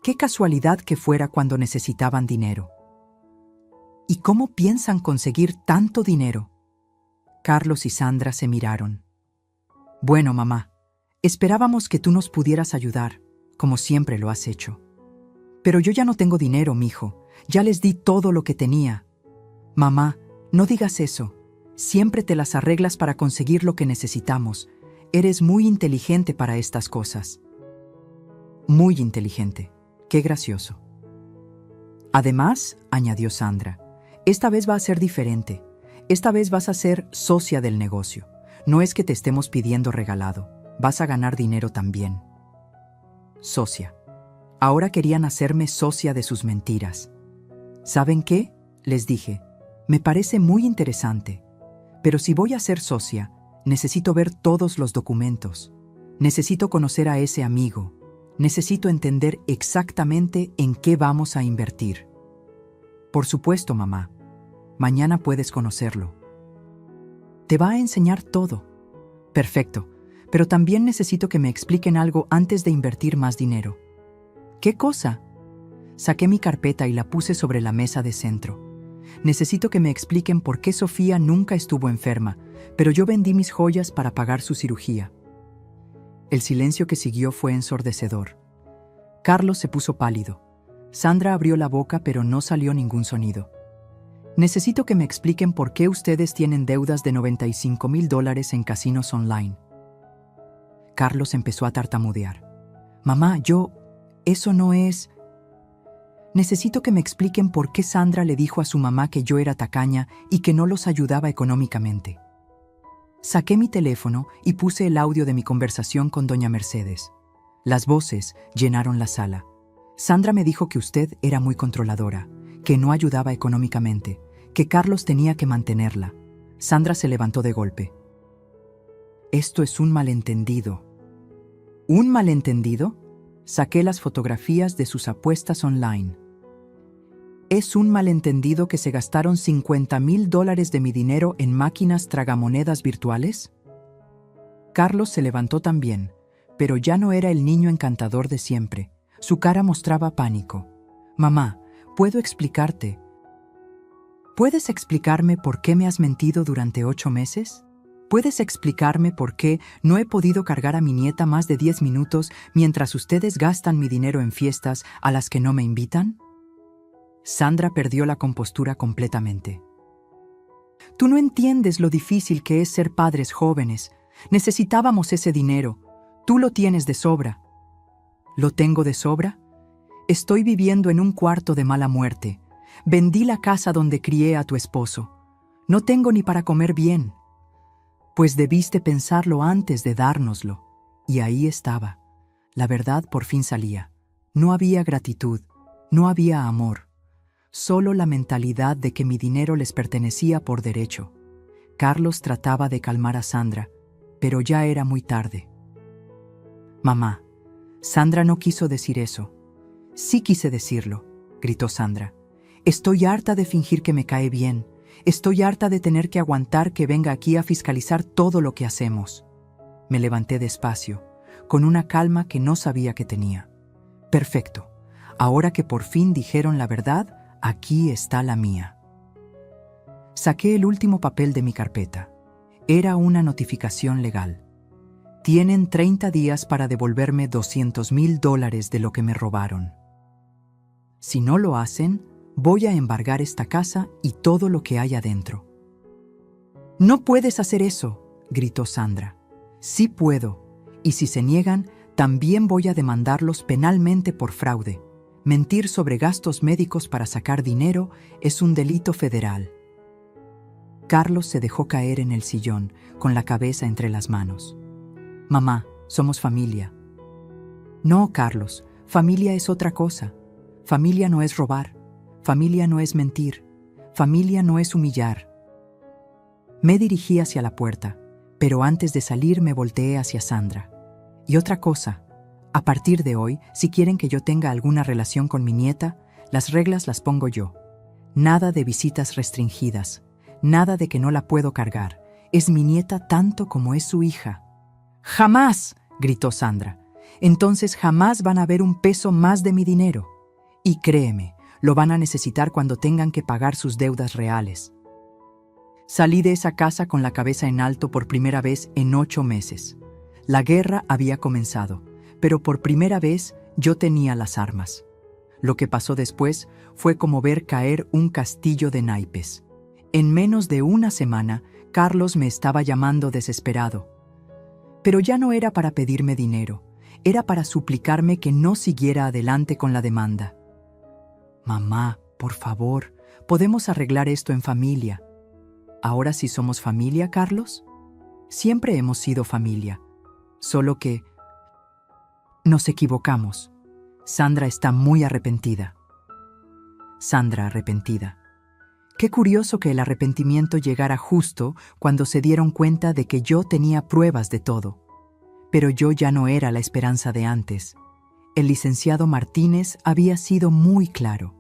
Qué casualidad que fuera cuando necesitaban dinero. ¿Y cómo piensan conseguir tanto dinero? Carlos y Sandra se miraron. «Bueno, mamá, esperábamos que tú nos pudieras ayudar, como siempre lo has hecho. Pero yo ya no tengo dinero, mijo. Ya les di todo lo que tenía». «Mamá, no digas eso. Siempre te las arreglas para conseguir lo que necesitamos. Eres muy inteligente para estas cosas». «Muy inteligente. Qué gracioso». «Además», añadió Sandra, «esta vez va a ser diferente. Esta vez vas a ser socia del negocio. No es que te estemos pidiendo regalado. Vas a ganar dinero también». Socia. Ahora querían hacerme socia de sus mentiras. «¿Saben qué?», les dije. «Me parece muy interesante. Pero si voy a ser socia, necesito ver todos los documentos. Necesito conocer a ese amigo. Necesito entender exactamente en qué vamos a invertir». «Por supuesto, mamá. Mañana puedes conocerlo. Te va a enseñar todo». «Perfecto, pero también necesito que me expliquen algo antes de invertir más dinero». «¿Qué cosa?». Saqué mi carpeta y la puse sobre la mesa de centro. «Necesito que me expliquen por qué Sofía nunca estuvo enferma, pero yo vendí mis joyas para pagar su cirugía». El silencio que siguió fue ensordecedor. Carlos se puso pálido. Sandra abrió la boca, pero no salió ningún sonido. «Necesito que me expliquen por qué ustedes tienen deudas de $95,000 en casinos online». Carlos empezó a tartamudear. «Mamá, eso no es...». «Necesito que me expliquen por qué Sandra le dijo a su mamá que yo era tacaña y que no los ayudaba económicamente». Saqué mi teléfono y puse el audio de mi conversación con doña Mercedes. Las voces llenaron la sala. «Sandra me dijo que usted era muy controladora, que no ayudaba económicamente, que Carlos tenía que mantenerla». Sandra se levantó de golpe. «Esto es un malentendido». «¿Un malentendido?». Saqué las fotografías de sus apuestas online. «Es un malentendido que se gastaron $50,000 de mi dinero en máquinas tragamonedas virtuales». Carlos se levantó también, pero ya no era el niño encantador de siempre. Su cara mostraba pánico. «Mamá, ¿puedo explicarte? ¿Puedes explicarme por qué me has mentido durante 8 meses? ¿Puedes explicarme por qué no he podido cargar a mi nieta más de 10 minutos mientras ustedes gastan mi dinero en fiestas a las que no me invitan?» Sandra perdió la compostura completamente. «Tú no entiendes lo difícil que es ser padres jóvenes. Necesitábamos ese dinero. Tú lo tienes de sobra». «¿Lo tengo de sobra? Estoy viviendo en un cuarto de mala muerte. Vendí la casa donde crié a tu esposo. No tengo ni para comer bien. Pues debiste pensarlo antes de dárnoslo. Y ahí estaba. La verdad por fin salía. No había gratitud, no había amor. Solo la mentalidad de que mi dinero les pertenecía por derecho. Carlos trataba de calmar a Sandra, pero ya era muy tarde. Mamá, Sandra no quiso decir eso. Sí quise decirlo, gritó Sandra. Estoy harta de fingir que me cae bien. Estoy harta de tener que aguantar que venga aquí a fiscalizar todo lo que hacemos. Me levanté despacio, con una calma que no sabía que tenía. Perfecto. Ahora que por fin dijeron la verdad, aquí está la mía. Saqué el último papel de mi carpeta. Era una notificación legal. Tienen 30 días para devolverme $200,000 de lo que me robaron. Si no lo hacen, voy a embargar esta casa y todo lo que hay adentro. No puedes hacer eso, gritó Sandra. Sí puedo, y si se niegan, también voy a demandarlos penalmente por fraude. Mentir sobre gastos médicos para sacar dinero es un delito federal. Carlos se dejó caer en el sillón, con la cabeza entre las manos. Mamá, somos familia. No, Carlos, familia es otra cosa. Familia no es robar. Familia no es mentir. Familia no es humillar. Me dirigí hacia la puerta, pero antes de salir me volteé hacia Sandra. Y otra cosa, a partir de hoy, si quieren que yo tenga alguna relación con mi nieta, las reglas las pongo yo. Nada de visitas restringidas, nada de que no la puedo cargar. Es mi nieta tanto como es su hija. ¡Jamás!, gritó Sandra. Entonces jamás van a ver un peso más de mi dinero. Y créeme, lo van a necesitar cuando tengan que pagar sus deudas reales. Salí de esa casa con la cabeza en alto por primera vez en 8 meses. La guerra había comenzado, pero por primera vez yo tenía las armas. Lo que pasó después fue como ver caer un castillo de naipes. En menos de una semana, Carlos me estaba llamando desesperado. Pero ya no era para pedirme dinero, era para suplicarme que no siguiera adelante con la demanda. Mamá, por favor, podemos arreglar esto en familia. ¿Ahora sí somos familia, Carlos? Siempre hemos sido familia, solo que nos equivocamos. Sandra está muy arrepentida. Sandra arrepentida. Qué curioso que el arrepentimiento llegara justo cuando se dieron cuenta de que yo tenía pruebas de todo. Pero yo ya no era la esperanza de antes. El licenciado Martínez había sido muy claro.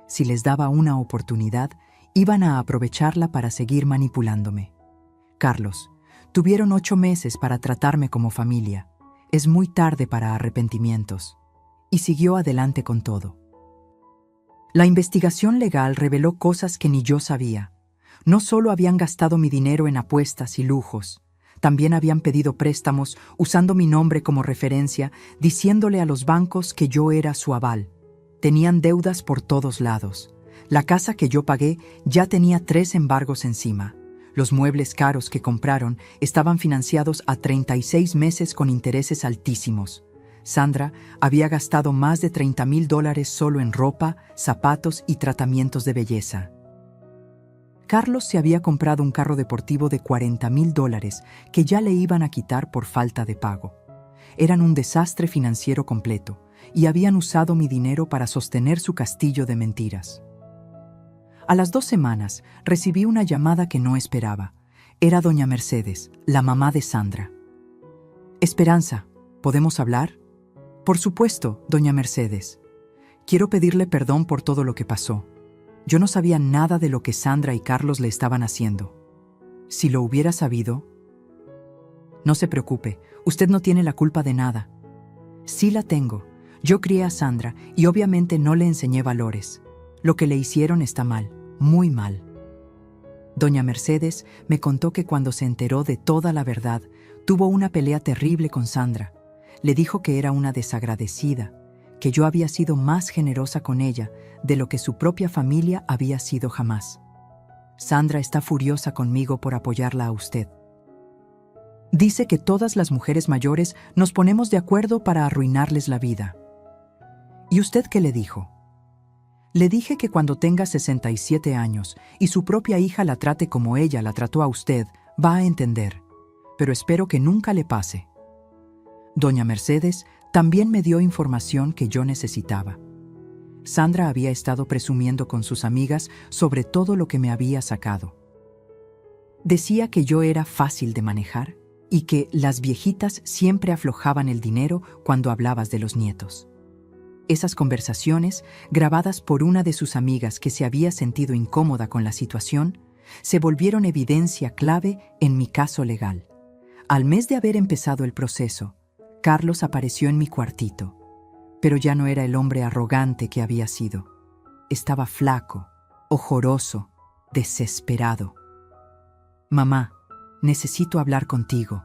Si les daba una oportunidad, iban a aprovecharla para seguir manipulándome. Carlos, tuvieron 8 meses para tratarme como familia. Es muy tarde para arrepentimientos. Y siguió adelante con todo. La investigación legal reveló cosas que ni yo sabía. No solo habían gastado mi dinero en apuestas y lujos, también habían pedido préstamos usando mi nombre como referencia, diciéndole a los bancos que yo era su aval. Tenían deudas por todos lados. La casa que yo pagué ya tenía 3 embargos encima. Los muebles caros que compraron estaban financiados a 36 meses con intereses altísimos. Sandra había gastado más de $30,000 solo en ropa, zapatos y tratamientos de belleza. Carlos se había comprado un carro deportivo de $40,000 que ya le iban a quitar por falta de pago. Eran un desastre financiero completo y habían usado mi dinero para sostener su castillo de mentiras. A las 2 semanas recibí una llamada que no esperaba. Era doña Mercedes, la mamá de Sandra. Esperanza, ¿podemos hablar? Por supuesto, doña Mercedes. Quiero pedirle perdón por todo lo que pasó. Yo no sabía nada de lo que Sandra y Carlos le estaban haciendo. Si lo hubiera sabido... No se preocupe, usted no tiene la culpa de nada. Sí la tengo. Yo crié a Sandra y obviamente no le enseñé valores. Lo que le hicieron está mal, muy mal. Doña Mercedes me contó que cuando se enteró de toda la verdad, tuvo una pelea terrible con Sandra. Le dijo que era una desagradecida, que yo había sido más generosa con ella de lo que su propia familia había sido jamás. Sandra está furiosa conmigo por apoyarla a usted. Dice que todas las mujeres mayores nos ponemos de acuerdo para arruinarles la vida. ¿Y usted qué le dijo? Le dije que cuando tenga 67 años y su propia hija la trate como ella la trató a usted, va a entender. Pero espero que nunca le pase. Doña Mercedes también me dio información que yo necesitaba. Sandra había estado presumiendo con sus amigas sobre todo lo que me había sacado. Decía que yo era fácil de manejar y que las viejitas siempre aflojaban el dinero cuando hablabas de los nietos. Esas conversaciones, grabadas por una de sus amigas que se había sentido incómoda con la situación, se volvieron evidencia clave en mi caso legal. Al mes de haber empezado el proceso, Carlos apareció en mi cuartito, pero ya no era el hombre arrogante que había sido. Estaba flaco, ojoroso, desesperado. «Mamá, necesito hablar contigo.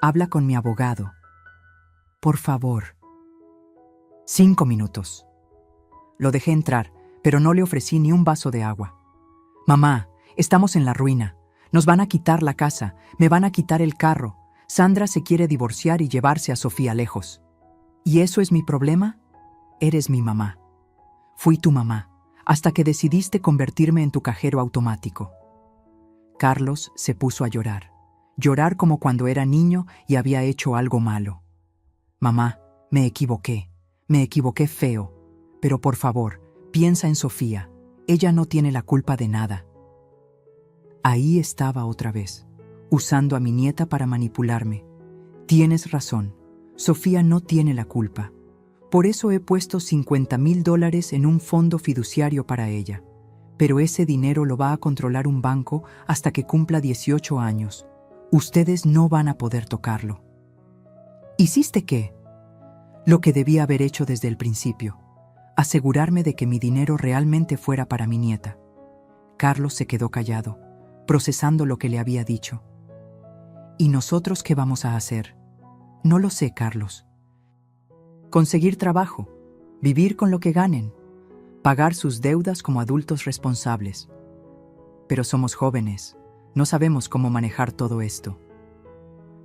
Habla con mi abogado. Por favor». 5 minutos. Lo dejé entrar, pero no le ofrecí ni un vaso de agua. «Mamá, estamos en la ruina. Nos van a quitar la casa, me van a quitar el carro. Sandra se quiere divorciar y llevarse a Sofía lejos. ¿Y eso es mi problema? Eres mi mamá. Fui tu mamá, hasta que decidiste convertirme en tu cajero automático». Carlos se puso a llorar. Llorar como cuando era niño y había hecho algo malo. «Mamá, me equivoqué feo. Pero por favor, piensa en Sofía. Ella no tiene la culpa de nada». Ahí estaba otra vez, usando a mi nieta para manipularme. «Tienes razón. Sofía no tiene la culpa. Por eso he puesto $50,000 en un fondo fiduciario para ella. Pero ese dinero lo va a controlar un banco hasta que cumpla 18 años. Ustedes no van a poder tocarlo». ¿Hiciste qué? Lo que debía haber hecho desde el principio. Asegurarme de que mi dinero realmente fuera para mi nieta. Carlos se quedó callado, procesando lo que le había dicho. ¿Y nosotros qué vamos a hacer? No lo sé, Carlos. Conseguir trabajo, vivir con lo que ganen, pagar sus deudas como adultos responsables. Pero somos jóvenes, no sabemos cómo manejar todo esto.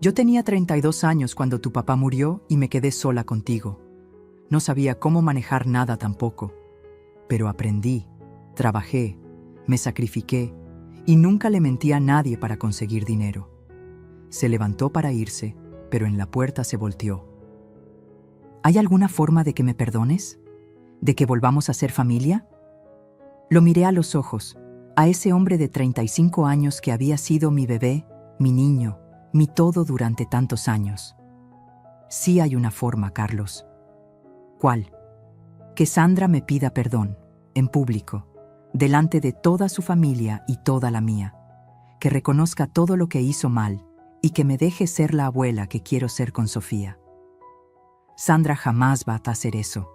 Yo tenía 32 años cuando tu papá murió y me quedé sola contigo. No sabía cómo manejar nada tampoco. Pero aprendí, trabajé, me sacrifiqué y nunca le mentí a nadie para conseguir dinero. Se levantó para irse, pero en la puerta se volteó. ¿Hay alguna forma de que me perdones? ¿De que volvamos a ser familia? Lo miré a los ojos, a ese hombre de 35 años que había sido mi bebé, mi niño, mi todo durante tantos años. Sí hay una forma, Carlos. ¿Cuál? Que Sandra me pida perdón, en público, delante de toda su familia y toda la mía. Que reconozca todo lo que hizo mal y que me deje ser la abuela que quiero ser con Sofía. Sandra jamás va a hacer eso.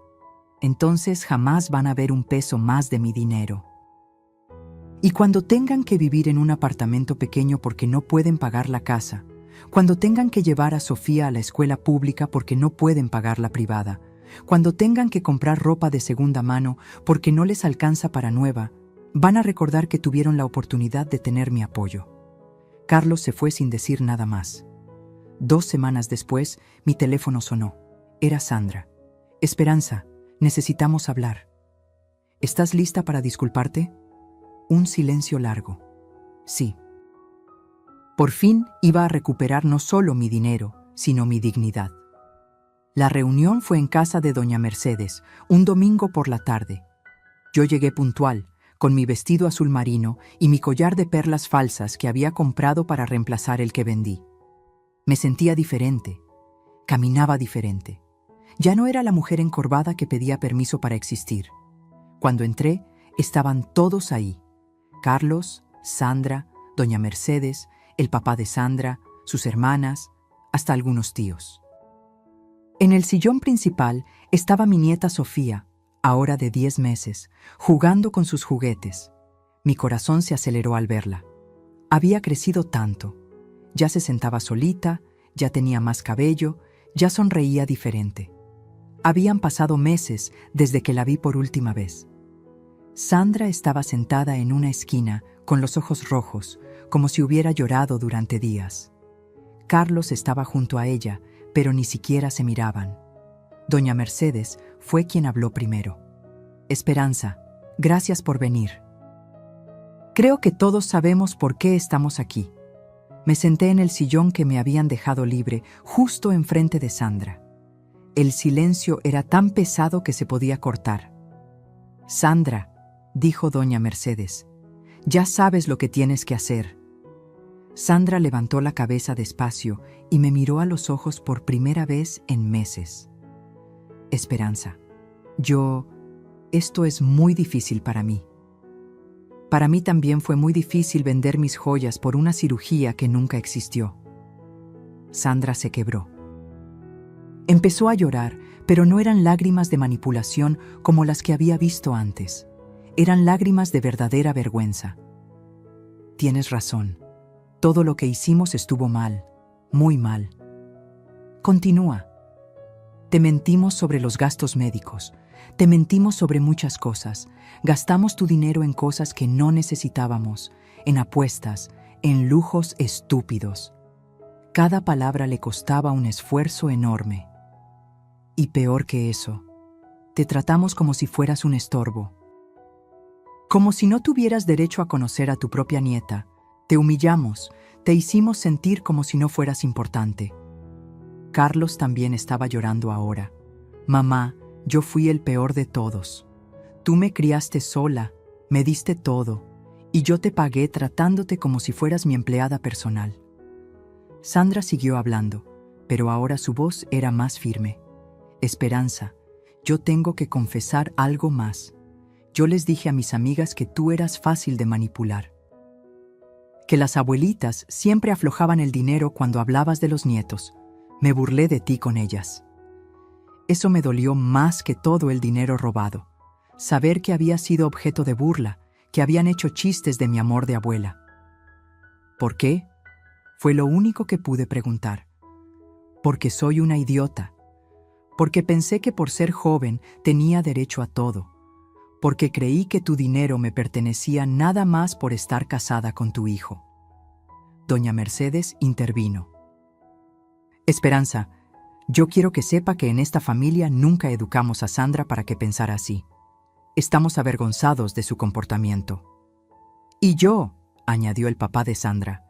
Entonces jamás van a ver un peso más de mi dinero. Y cuando tengan que vivir en un apartamento pequeño porque no pueden pagar la casa, cuando tengan que llevar a Sofía a la escuela pública porque no pueden pagar la privada, cuando tengan que comprar ropa de segunda mano porque no les alcanza para nueva, van a recordar que tuvieron la oportunidad de tener mi apoyo. Carlos se fue sin decir nada más. 2 semanas después, mi teléfono sonó. Era Sandra. «Esperanza, necesitamos hablar. ¿Estás lista para disculparte?» Un silencio largo. Sí. Por fin iba a recuperar no solo mi dinero, sino mi dignidad. La reunión fue en casa de doña Mercedes, un domingo por la tarde. Yo llegué puntual, con mi vestido azul marino y mi collar de perlas falsas que había comprado para reemplazar el que vendí. Me sentía diferente. Caminaba diferente. Ya no era la mujer encorvada que pedía permiso para existir. Cuando entré, estaban todos ahí. Carlos, Sandra, doña Mercedes, el papá de Sandra, sus hermanas, hasta algunos tíos. En el sillón principal estaba mi nieta Sofía, ahora de 10 meses, jugando con sus juguetes. Mi corazón se aceleró al verla. Había crecido tanto. Ya se sentaba solita, ya tenía más cabello, ya sonreía diferente. Habían pasado meses desde que la vi por última vez. Sandra estaba sentada en una esquina con los ojos rojos, como si hubiera llorado durante días. Carlos estaba junto a ella, pero ni siquiera se miraban. Doña Mercedes fue quien habló primero. Esperanza, gracias por venir. Creo que todos sabemos por qué estamos aquí. Me senté en el sillón que me habían dejado libre, justo enfrente de Sandra. El silencio era tan pesado que se podía cortar. Sandra, dijo doña Mercedes, ya sabes lo que tienes que hacer. Sandra levantó la cabeza despacio y me miró a los ojos por primera vez en meses. Esperanza, esto es muy difícil para mí. Para mí también fue muy difícil vender mis joyas por una cirugía que nunca existió. Sandra se quebró. Empezó a llorar, pero no eran lágrimas de manipulación como las que había visto antes. Eran lágrimas de verdadera vergüenza. Tienes razón. Todo lo que hicimos estuvo mal, muy mal. Continúa. Te mentimos sobre los gastos médicos. Te mentimos sobre muchas cosas. Gastamos tu dinero en cosas que no necesitábamos, en apuestas, en lujos estúpidos. Cada palabra le costaba un esfuerzo enorme. Y peor que eso, te tratamos como si fueras un estorbo. Como si no tuvieras derecho a conocer a tu propia nieta. Te humillamos, te hicimos sentir como si no fueras importante. Carlos también estaba llorando ahora. Mamá, yo fui el peor de todos. Tú me criaste sola, me diste todo, y yo te pagué tratándote como si fueras mi empleada personal. Sandra siguió hablando, pero ahora su voz era más firme. Esperanza, yo tengo que confesar algo más. Yo les dije a mis amigas que tú eras fácil de manipular. Que las abuelitas siempre aflojaban el dinero cuando hablabas de los nietos. Me burlé de ti con ellas. Eso me dolió más que todo el dinero robado. Saber que había sido objeto de burla, que habían hecho chistes de mi amor de abuela. ¿Por qué? Fue lo único que pude preguntar. Porque soy una idiota. Porque pensé que por ser joven tenía derecho a todo. Porque creí que tu dinero me pertenecía nada más por estar casada con tu hijo. Doña Mercedes intervino. Esperanza, yo quiero que sepa que en esta familia nunca educamos a Sandra para que pensara así. Estamos avergonzados de su comportamiento. Y yo, añadió el papá de Sandra,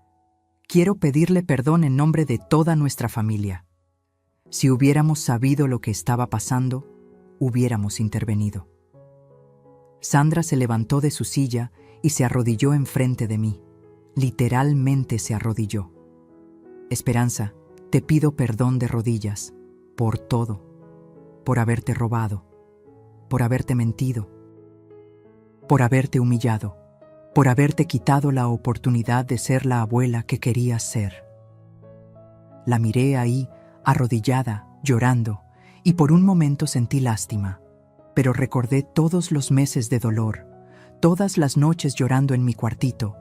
quiero pedirle perdón en nombre de toda nuestra familia. Si hubiéramos sabido lo que estaba pasando, hubiéramos intervenido. Sandra se levantó de su silla y se arrodilló enfrente de mí. Literalmente se arrodilló. Esperanza, te pido perdón de rodillas, por todo, por haberte robado, por haberte mentido, por haberte humillado, por haberte quitado la oportunidad de ser la abuela que querías ser. La miré ahí, arrodillada, llorando, y por un momento sentí lástima, pero recordé todos los meses de dolor, todas las noches llorando en mi cuartito,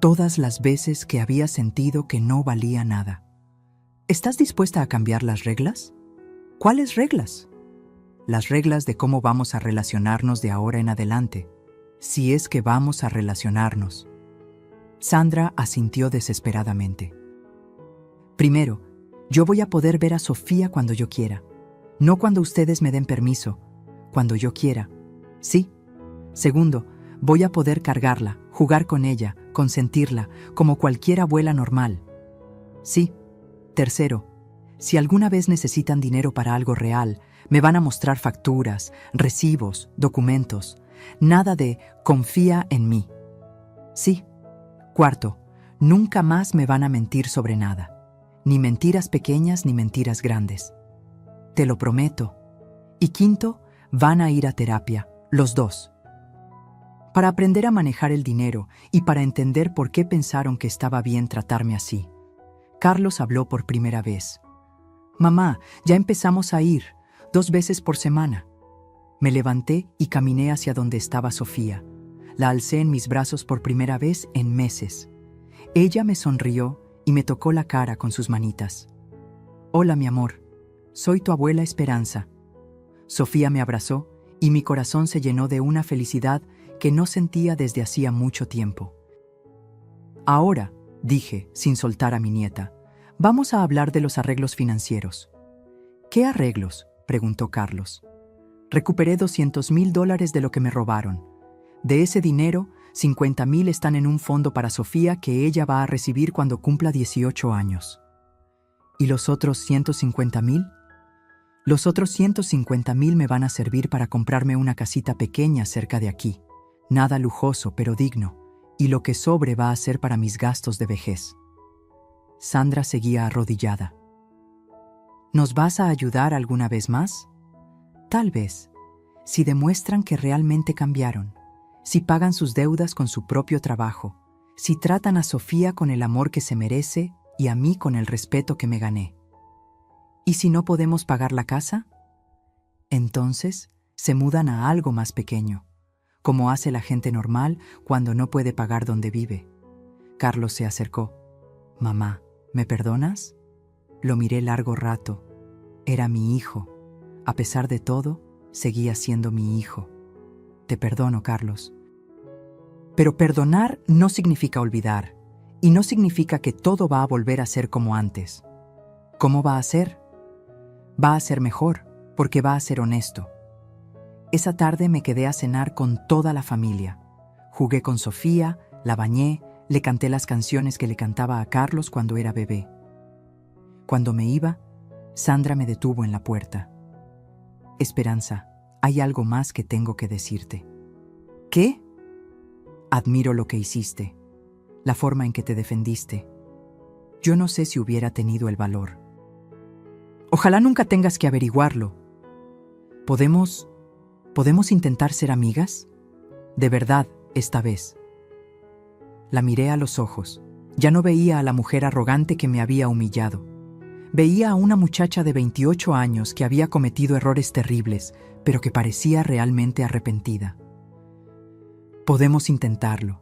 todas las veces que había sentido que no valía nada. ¿Estás dispuesta a cambiar las reglas? ¿Cuáles reglas? Las reglas de cómo vamos a relacionarnos de ahora en adelante, si es que vamos a relacionarnos. Sandra asintió desesperadamente. Primero, yo voy a poder ver a Sofía cuando yo quiera, no cuando ustedes me den permiso, cuando yo quiera. Sí. Segundo, voy a poder cargarla, jugar con ella, consentirla, como cualquier abuela normal. Sí. Tercero, si alguna vez necesitan dinero para algo real, me van a mostrar facturas, recibos, documentos. Nada de confía en mí. Sí. Cuarto, nunca más me van a mentir sobre nada. Ni mentiras pequeñas ni mentiras grandes. Te lo prometo. Y quinto, van a ir a terapia, los dos. Para aprender a manejar el dinero y para entender por qué pensaron que estaba bien tratarme así. Carlos habló por primera vez. Mamá, ya empezamos a ir, 2 veces por semana. Me levanté y caminé hacia donde estaba Sofía. La alcé en mis brazos por primera vez en meses. Ella me sonrió y me tocó la cara con sus manitas. Hola, mi amor. Soy tu abuela Esperanza. Sofía me abrazó y mi corazón se llenó de una felicidad que no sentía desde hacía mucho tiempo. Ahora, dije, sin soltar a mi nieta, vamos a hablar de los arreglos financieros. ¿Qué arreglos?, preguntó Carlos. Recuperé $200,000 de lo que me robaron. De ese dinero, 50,000 están en un fondo para Sofía que ella va a recibir cuando cumpla 18 años. ¿Y los otros 150,000? Los otros 150,000 me van a servir para comprarme una casita pequeña cerca de aquí. Nada lujoso, pero digno. Y lo que sobre va a ser para mis gastos de vejez. Sandra seguía arrodillada. ¿Nos vas a ayudar alguna vez más? Tal vez, si demuestran que realmente cambiaron, si pagan sus deudas con su propio trabajo, si tratan a Sofía con el amor que se merece y a mí con el respeto que me gané. ¿Y si no podemos pagar la casa? Entonces, se mudan a algo más pequeño, como hace la gente normal cuando no puede pagar donde vive. Carlos se acercó. «Mamá, ¿me perdonas?» Lo miré largo rato. Era mi hijo. A pesar de todo, seguía siendo mi hijo. «Te perdono, Carlos». Pero perdonar no significa olvidar, y no significa que todo va a volver a ser como antes. ¿Cómo va a ser? Va a ser mejor, porque va a ser honesto. Esa tarde me quedé a cenar con toda la familia. Jugué con Sofía, la bañé, le canté las canciones que le cantaba a Carlos cuando era bebé. Cuando me iba, Sandra me detuvo en la puerta. «Esperanza, hay algo más que tengo que decirte». «¿Qué?» «Admiro lo que hiciste, la forma en que te defendiste. Yo no sé si hubiera tenido el valor. Ojalá nunca tengas que averiguarlo. ¿Podemos intentar ser amigas? De verdad, esta vez». La miré a los ojos. Ya no veía a la mujer arrogante que me había humillado. Veía a una muchacha de 28 años que había cometido errores terribles, pero que parecía realmente arrepentida. «Podemos intentarlo,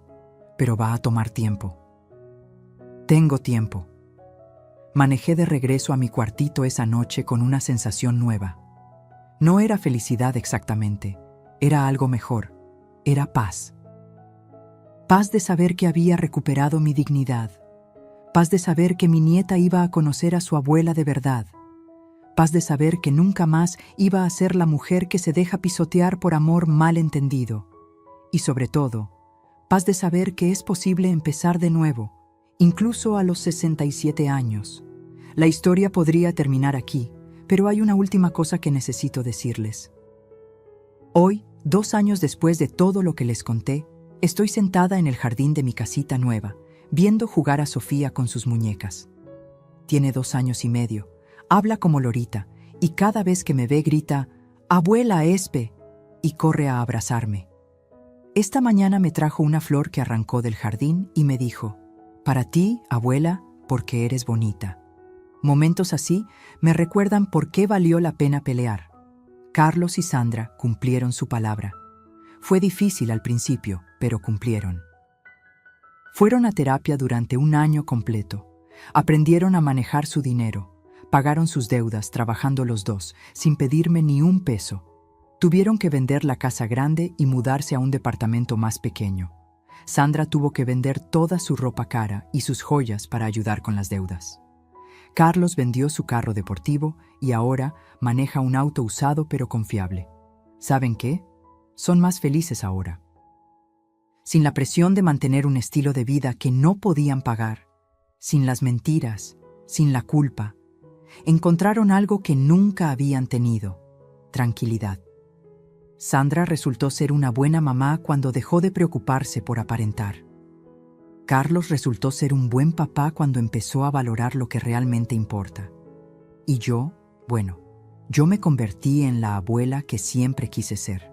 pero va a tomar tiempo». «Tengo tiempo». Manejé de regreso a mi cuartito esa noche con una sensación nueva. No era felicidad exactamente, era algo mejor, era paz. Paz de saber que había recuperado mi dignidad. Paz de saber que mi nieta iba a conocer a su abuela de verdad. Paz de saber que nunca más iba a ser la mujer que se deja pisotear por amor mal entendido. Y sobre todo, paz de saber que es posible empezar de nuevo, incluso a los 67 años. La historia podría terminar aquí, pero hay una última cosa que necesito decirles. Hoy, 2 años después de todo lo que les conté, estoy sentada en el jardín de mi casita nueva, viendo jugar a Sofía con sus muñecas. Tiene 2 años y medio, habla como lorita, y cada vez que me ve grita, «¡Abuela Espe!» y corre a abrazarme. Esta mañana me trajo una flor que arrancó del jardín y me dijo, «Para ti, abuela, porque eres bonita». Momentos así me recuerdan por qué valió la pena pelear. Carlos y Sandra cumplieron su palabra. Fue difícil al principio, pero cumplieron. Fueron a terapia durante 1 año completo. Aprendieron a manejar su dinero. Pagaron sus deudas trabajando los dos, sin pedirme ni un peso. Tuvieron que vender la casa grande y mudarse a un departamento más pequeño. Sandra tuvo que vender toda su ropa cara y sus joyas para ayudar con las deudas. Carlos vendió su carro deportivo y ahora maneja un auto usado pero confiable. ¿Saben qué? Son más felices ahora. Sin la presión de mantener un estilo de vida que no podían pagar, sin las mentiras, sin la culpa, encontraron algo que nunca habían tenido: tranquilidad. Sandra resultó ser una buena mamá cuando dejó de preocuparse por aparentar. Carlos resultó ser un buen papá cuando empezó a valorar lo que realmente importa. Y yo me convertí en la abuela que siempre quise ser.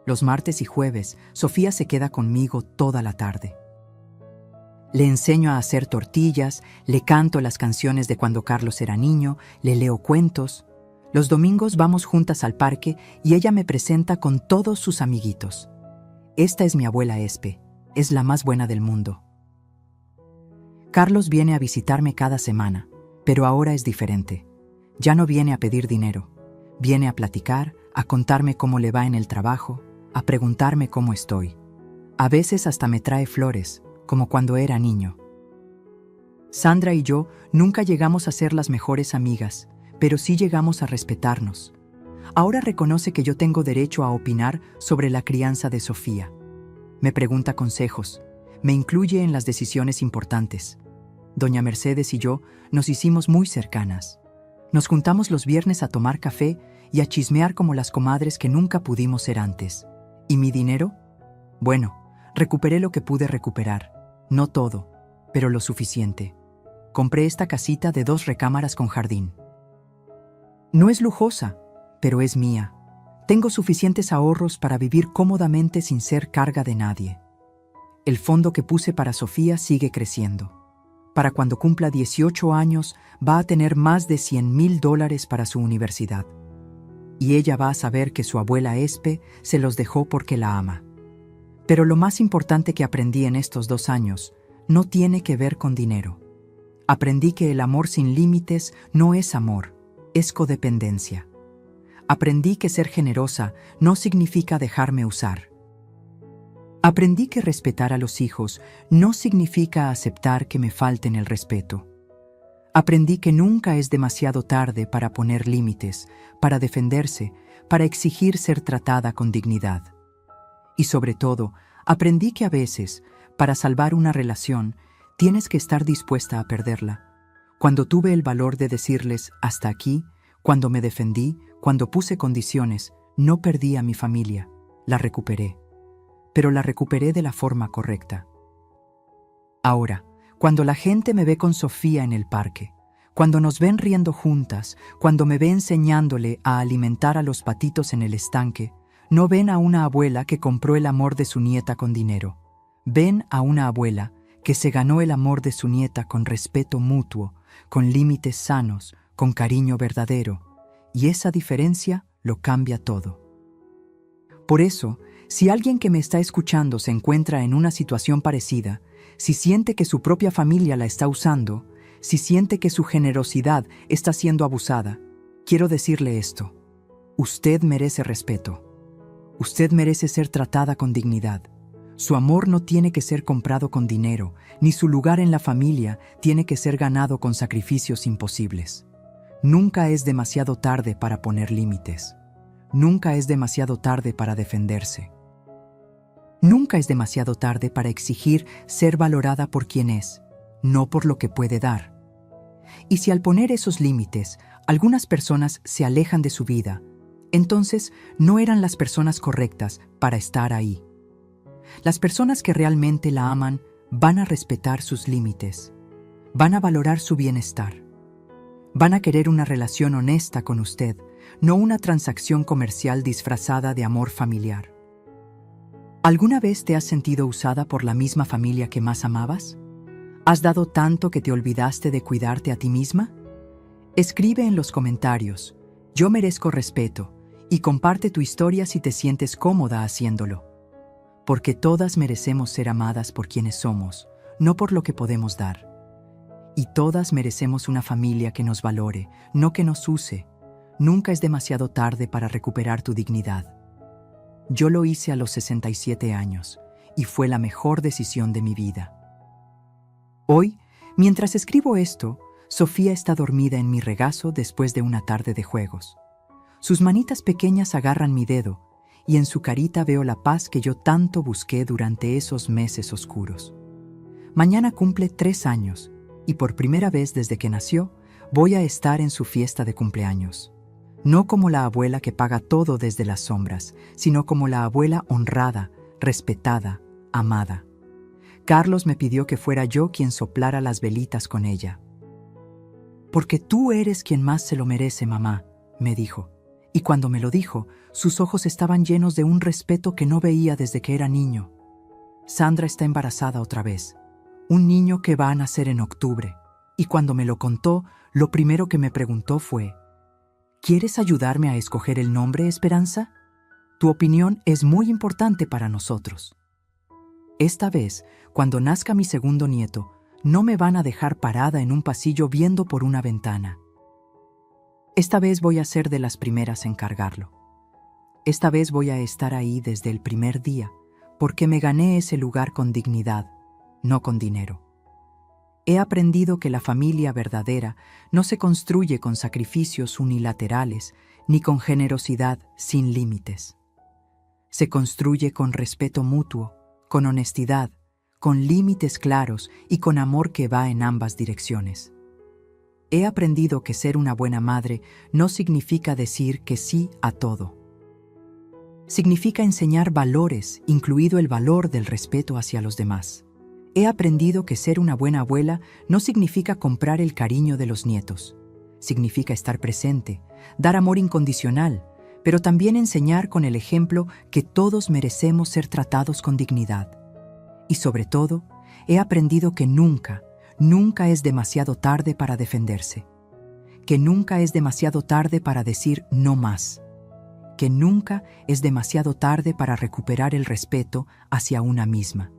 Los martes y jueves, Sofía se queda conmigo toda la tarde. Le enseño a hacer tortillas, le canto las canciones de cuando Carlos era niño, le leo cuentos. Los domingos vamos juntas al parque y ella me presenta con todos sus amiguitos. Esta es mi abuela Espe, es la más buena del mundo. Carlos viene a visitarme cada semana, pero ahora es diferente. Ya no viene a pedir dinero, viene a platicar, a contarme cómo le va en el trabajo, a preguntarme cómo estoy. A veces hasta me trae flores, como cuando era niño. Sandra y yo nunca llegamos a ser las mejores amigas, pero sí llegamos a respetarnos. Ahora reconoce que yo tengo derecho a opinar sobre la crianza de Sofía. Me pregunta consejos, me incluye en las decisiones importantes. Doña Mercedes y yo nos hicimos muy cercanas. Nos juntamos los viernes a tomar café y a chismear como las comadres que nunca pudimos ser antes. ¿Y mi dinero? Bueno, recuperé lo que pude recuperar. No todo, pero lo suficiente. Compré esta casita de 2 recámaras con jardín. No es lujosa, pero es mía. Tengo suficientes ahorros para vivir cómodamente sin ser carga de nadie. El fondo que puse para Sofía sigue creciendo. Para cuando cumpla 18 años, va a tener más de $100,000 para su universidad. Y ella va a saber que su abuela Espe se los dejó porque la ama. Pero lo más importante que aprendí en estos 2 años no tiene que ver con dinero. Aprendí que el amor sin límites no es amor, es codependencia. Aprendí que ser generosa no significa dejarme usar. Aprendí que respetar a los hijos no significa aceptar que me falten el respeto. Aprendí que nunca es demasiado tarde para poner límites, para defenderse, para exigir ser tratada con dignidad. Y sobre todo, aprendí que a veces, para salvar una relación, tienes que estar dispuesta a perderla. Cuando tuve el valor de decirles hasta aquí, cuando me defendí, cuando puse condiciones, no perdí a mi familia, la recuperé. Pero la recuperé de la forma correcta. Ahora, cuando la gente me ve con Sofía en el parque, cuando nos ven riendo juntas, cuando me ve enseñándole a alimentar a los patitos en el estanque, no ven a una abuela que compró el amor de su nieta con dinero. Ven a una abuela que se ganó el amor de su nieta con respeto mutuo, con límites sanos, con cariño verdadero, y esa diferencia lo cambia todo. Por eso, si alguien que me está escuchando se encuentra en una situación parecida, si siente que su propia familia la está usando, si siente que su generosidad está siendo abusada, quiero decirle esto: usted merece respeto. Usted merece ser tratada con dignidad. Su amor no tiene que ser comprado con dinero, ni su lugar en la familia tiene que ser ganado con sacrificios imposibles. Nunca es demasiado tarde para poner límites. Nunca es demasiado tarde para defenderse. Nunca es demasiado tarde para exigir ser valorada por quien es, no por lo que puede dar. Y si al poner esos límites, algunas personas se alejan de su vida, entonces no eran las personas correctas para estar ahí. Las personas que realmente la aman van a respetar sus límites, van a valorar su bienestar, van a querer una relación honesta con usted, no una transacción comercial disfrazada de amor familiar. ¿Alguna vez te has sentido usada por la misma familia que más amabas? ¿Has dado tanto que te olvidaste de cuidarte a ti misma? Escribe en los comentarios: yo merezco respeto, y comparte tu historia si te sientes cómoda haciéndolo. Porque todas merecemos ser amadas por quienes somos, no por lo que podemos dar. Y todas merecemos una familia que nos valore, no que nos use. Nunca es demasiado tarde para recuperar tu dignidad. Yo lo hice a los 67 años, y fue la mejor decisión de mi vida. Hoy, mientras escribo esto, Sofía está dormida en mi regazo después de una tarde de juegos. Sus manitas pequeñas agarran mi dedo, y en su carita veo la paz que yo tanto busqué durante esos meses oscuros. Mañana cumple 3 años, y por primera vez desde que nació, voy a estar en su fiesta de cumpleaños. No como la abuela que paga todo desde las sombras, sino como la abuela honrada, respetada, amada. Carlos me pidió que fuera yo quien soplara las velitas con ella. «Porque tú eres quien más se lo merece, mamá», me dijo. Y cuando me lo dijo, sus ojos estaban llenos de un respeto que no veía desde que era niño. Sandra está embarazada otra vez, un niño que va a nacer en octubre. Y cuando me lo contó, lo primero que me preguntó fue: ¿quieres ayudarme a escoger el nombre, Esperanza? Tu opinión es muy importante para nosotros. Esta vez, cuando nazca mi segundo nieto, no me van a dejar parada en un pasillo viendo por una ventana. Esta vez voy a ser de las primeras en cargarlo. Esta vez voy a estar ahí desde el primer día, porque me gané ese lugar con dignidad, no con dinero. He aprendido que la familia verdadera no se construye con sacrificios unilaterales ni con generosidad sin límites. Se construye con respeto mutuo, con honestidad, con límites claros y con amor que va en ambas direcciones. He aprendido que ser una buena madre no significa decir que sí a todo. Significa enseñar valores, incluido el valor del respeto hacia los demás. He aprendido que ser una buena abuela no significa comprar el cariño de los nietos. Significa estar presente, dar amor incondicional, pero también enseñar con el ejemplo que todos merecemos ser tratados con dignidad. Y sobre todo, he aprendido que nunca es demasiado tarde para defenderse. Que nunca es demasiado tarde para decir no más. Que nunca es demasiado tarde para recuperar el respeto hacia una misma.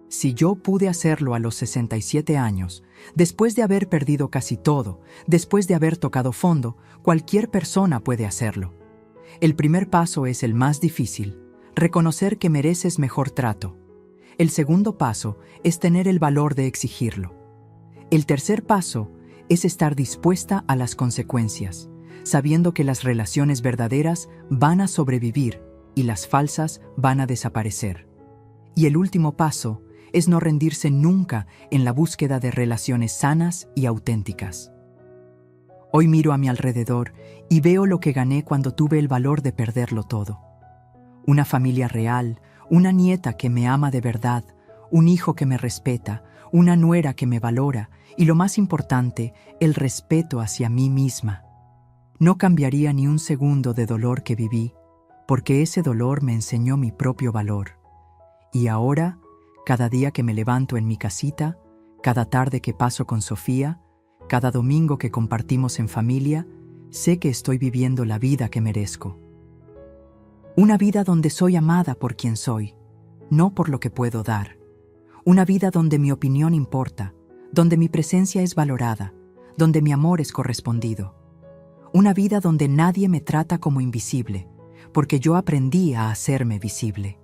Si yo pude hacerlo a los 67 años, después de haber perdido casi todo, después de haber tocado fondo, cualquier persona puede hacerlo. El primer paso es el más difícil, reconocer que mereces mejor trato. El segundo paso es tener el valor de exigirlo. El tercer paso es estar dispuesta a las consecuencias, sabiendo que las relaciones verdaderas van a sobrevivir y las falsas van a desaparecer. Y el último paso es no rendirse nunca en la búsqueda de relaciones sanas y auténticas. Hoy miro a mi alrededor y veo lo que gané cuando tuve el valor de perderlo todo. Una familia real, una nieta que me ama de verdad, un hijo que me respeta, una nuera que me valora y, lo más importante, el respeto hacia mí misma. No cambiaría ni un segundo de dolor que viví, porque ese dolor me enseñó mi propio valor. Y ahora, cada día que me levanto en mi casita, cada tarde que paso con Sofía, cada domingo que compartimos en familia, sé que estoy viviendo la vida que merezco. Una vida donde soy amada por quien soy, no por lo que puedo dar. Una vida donde mi opinión importa, donde mi presencia es valorada, donde mi amor es correspondido. Una vida donde nadie me trata como invisible, porque yo aprendí a hacerme visible.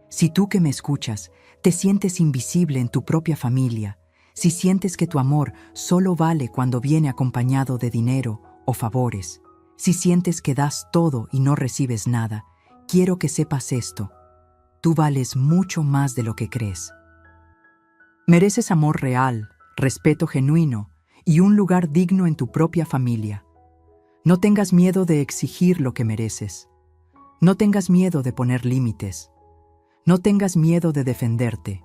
Si tú que me escuchas te sientes invisible en tu propia familia, si sientes que tu amor solo vale cuando viene acompañado de dinero o favores, si sientes que das todo y no recibes nada, quiero que sepas esto: tú vales mucho más de lo que crees. Mereces amor real, respeto genuino y un lugar digno en tu propia familia. No tengas miedo de exigir lo que mereces. No tengas miedo de poner límites. No tengas miedo de defenderte,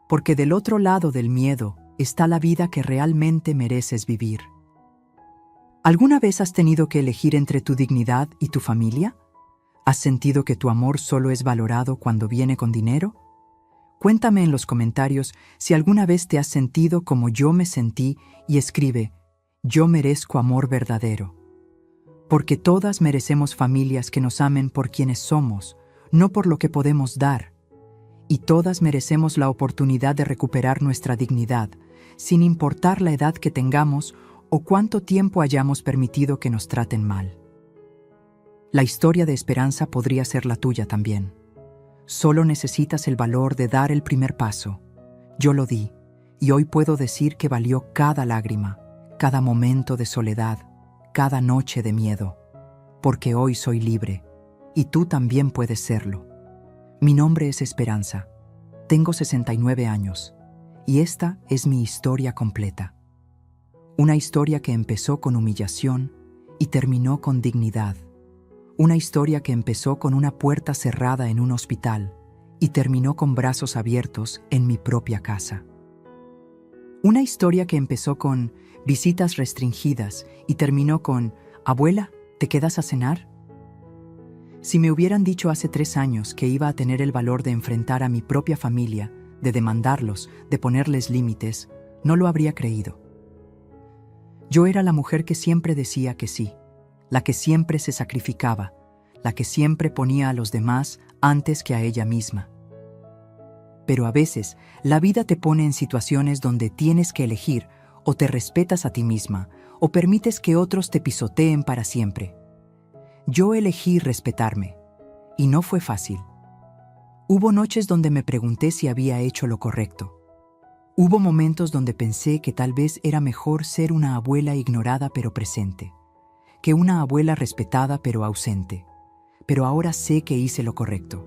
porque del otro lado del miedo está la vida que realmente mereces vivir. ¿Alguna vez has tenido que elegir entre tu dignidad y tu familia? ¿Has sentido que tu amor solo es valorado cuando viene con dinero? Cuéntame en los comentarios si alguna vez te has sentido como yo me sentí y escribe: yo merezco amor verdadero. Porque todas merecemos familias que nos amen por quienes somos, no por lo que podemos dar. Y todas merecemos la oportunidad de recuperar nuestra dignidad, sin importar la edad que tengamos o cuánto tiempo hayamos permitido que nos traten mal. La historia de esperanza podría ser la tuya también. Solo necesitas el valor de dar el primer paso. Yo lo di, y hoy puedo decir que valió cada lágrima, cada momento de soledad, cada noche de miedo, porque hoy soy libre. Y tú también puedes serlo. Mi nombre es Esperanza. Tengo 69 años. Y esta es mi historia completa. Una historia que empezó con humillación y terminó con dignidad. Una historia que empezó con una puerta cerrada en un hospital y terminó con brazos abiertos en mi propia casa. Una historia que empezó con visitas restringidas y terminó con: abuela, ¿te quedas a cenar? Si me hubieran dicho hace 3 años que iba a tener el valor de enfrentar a mi propia familia, de demandarlos, de ponerles límites, no lo habría creído. Yo era la mujer que siempre decía que sí, la que siempre se sacrificaba, la que siempre ponía a los demás antes que a ella misma. Pero a veces, la vida te pone en situaciones donde tienes que elegir: o te respetas a ti misma, o permites que otros te pisoteen para siempre. Yo elegí respetarme, y no fue fácil. Hubo noches donde me pregunté si había hecho lo correcto. Hubo momentos donde pensé que tal vez era mejor ser una abuela ignorada pero presente, que una abuela respetada pero ausente. Pero ahora sé que hice lo correcto.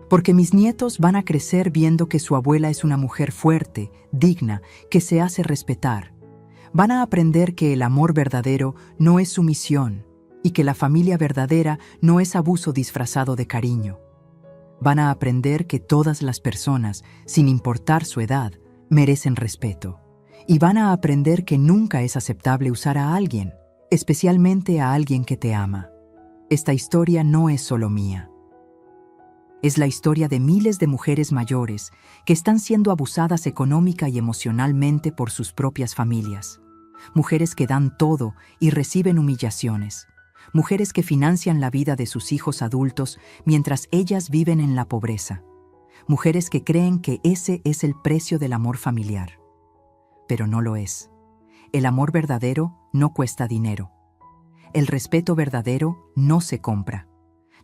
Porque mis nietos van a crecer viendo que su abuela es una mujer fuerte, digna, que se hace respetar. Van a aprender que el amor verdadero no es sumisión y que la familia verdadera no es abuso disfrazado de cariño. Van a aprender que todas las personas, sin importar su edad, merecen respeto. Y van a aprender que nunca es aceptable usar a alguien, especialmente a alguien que te ama. Esta historia no es solo mía. Es la historia de miles de mujeres mayores que están siendo abusadas económica y emocionalmente por sus propias familias. Mujeres que dan todo y reciben humillaciones. Mujeres que financian la vida de sus hijos adultos mientras ellas viven en la pobreza. Mujeres que creen que ese es el precio del amor familiar. Pero no lo es. El amor verdadero no cuesta dinero. El respeto verdadero no se compra.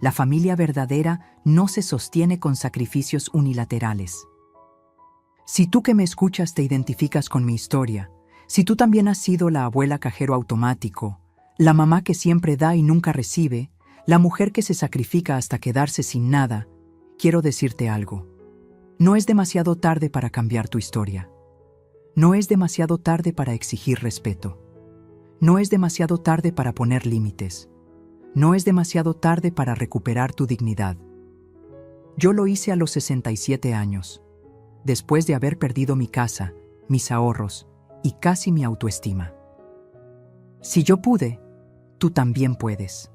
La familia verdadera no se sostiene con sacrificios unilaterales. Si tú que me escuchas te identificas con mi historia, si tú también has sido la abuela cajero automático, la mamá que siempre da y nunca recibe, la mujer que se sacrifica hasta quedarse sin nada, quiero decirte algo. No es demasiado tarde para cambiar tu historia. No es demasiado tarde para exigir respeto. No es demasiado tarde para poner límites. No es demasiado tarde para recuperar tu dignidad. Yo lo hice a los 67 años, después de haber perdido mi casa, mis ahorros y casi mi autoestima. Si yo pude, tú también puedes.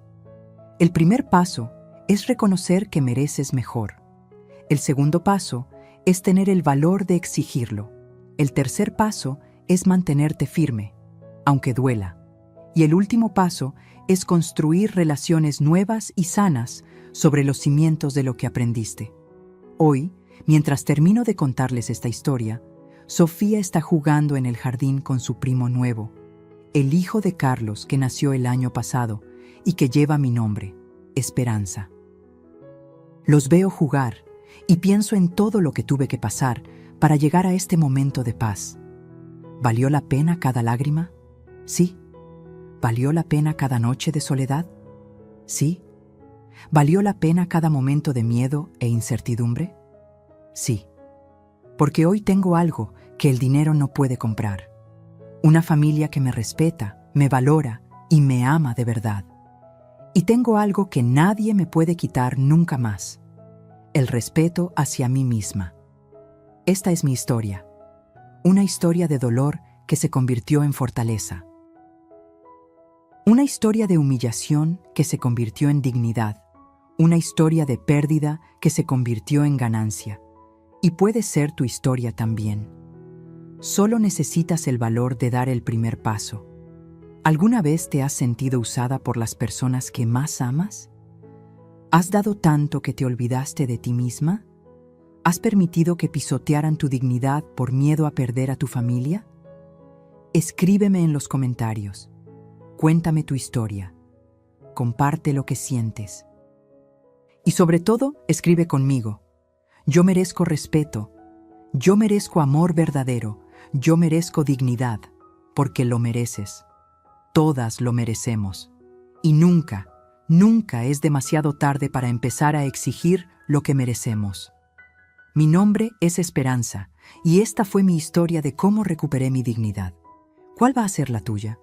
El primer paso es reconocer que mereces mejor. El segundo paso es tener el valor de exigirlo. El tercer paso es mantenerte firme, aunque duela. Y el último paso es construir relaciones nuevas y sanas sobre los cimientos de lo que aprendiste. Hoy, mientras termino de contarles esta historia, Sofía está jugando en el jardín con su primo nuevo, el hijo de Carlos que nació el año pasado y que lleva mi nombre, Esperanza. Los veo jugar y pienso en todo lo que tuve que pasar para llegar a este momento de paz. ¿Valió la pena cada lágrima? Sí. ¿Valió la pena cada noche de soledad? Sí. ¿Valió la pena cada momento de miedo e incertidumbre? Sí. Porque hoy tengo algo que el dinero no puede comprar. Una familia que me respeta, me valora y me ama de verdad. Y tengo algo que nadie me puede quitar nunca más: el respeto hacia mí misma. Esta es mi historia. Una historia de dolor que se convirtió en fortaleza. Una historia de humillación que se convirtió en dignidad. Una historia de pérdida que se convirtió en ganancia. Y puede ser tu historia también. Solo necesitas el valor de dar el primer paso. ¿Alguna vez te has sentido usada por las personas que más amas? ¿Has dado tanto que te olvidaste de ti misma? ¿Has permitido que pisotearan tu dignidad por miedo a perder a tu familia? Escríbeme en los comentarios. Cuéntame tu historia. Comparte lo que sientes. Y sobre todo, escribe conmigo. Yo merezco respeto. Yo merezco amor verdadero. Yo merezco dignidad, porque lo mereces. Todas lo merecemos. Y nunca, nunca es demasiado tarde para empezar a exigir lo que merecemos. Mi nombre es Esperanza, y esta fue mi historia de cómo recuperé mi dignidad. ¿Cuál va a ser la tuya?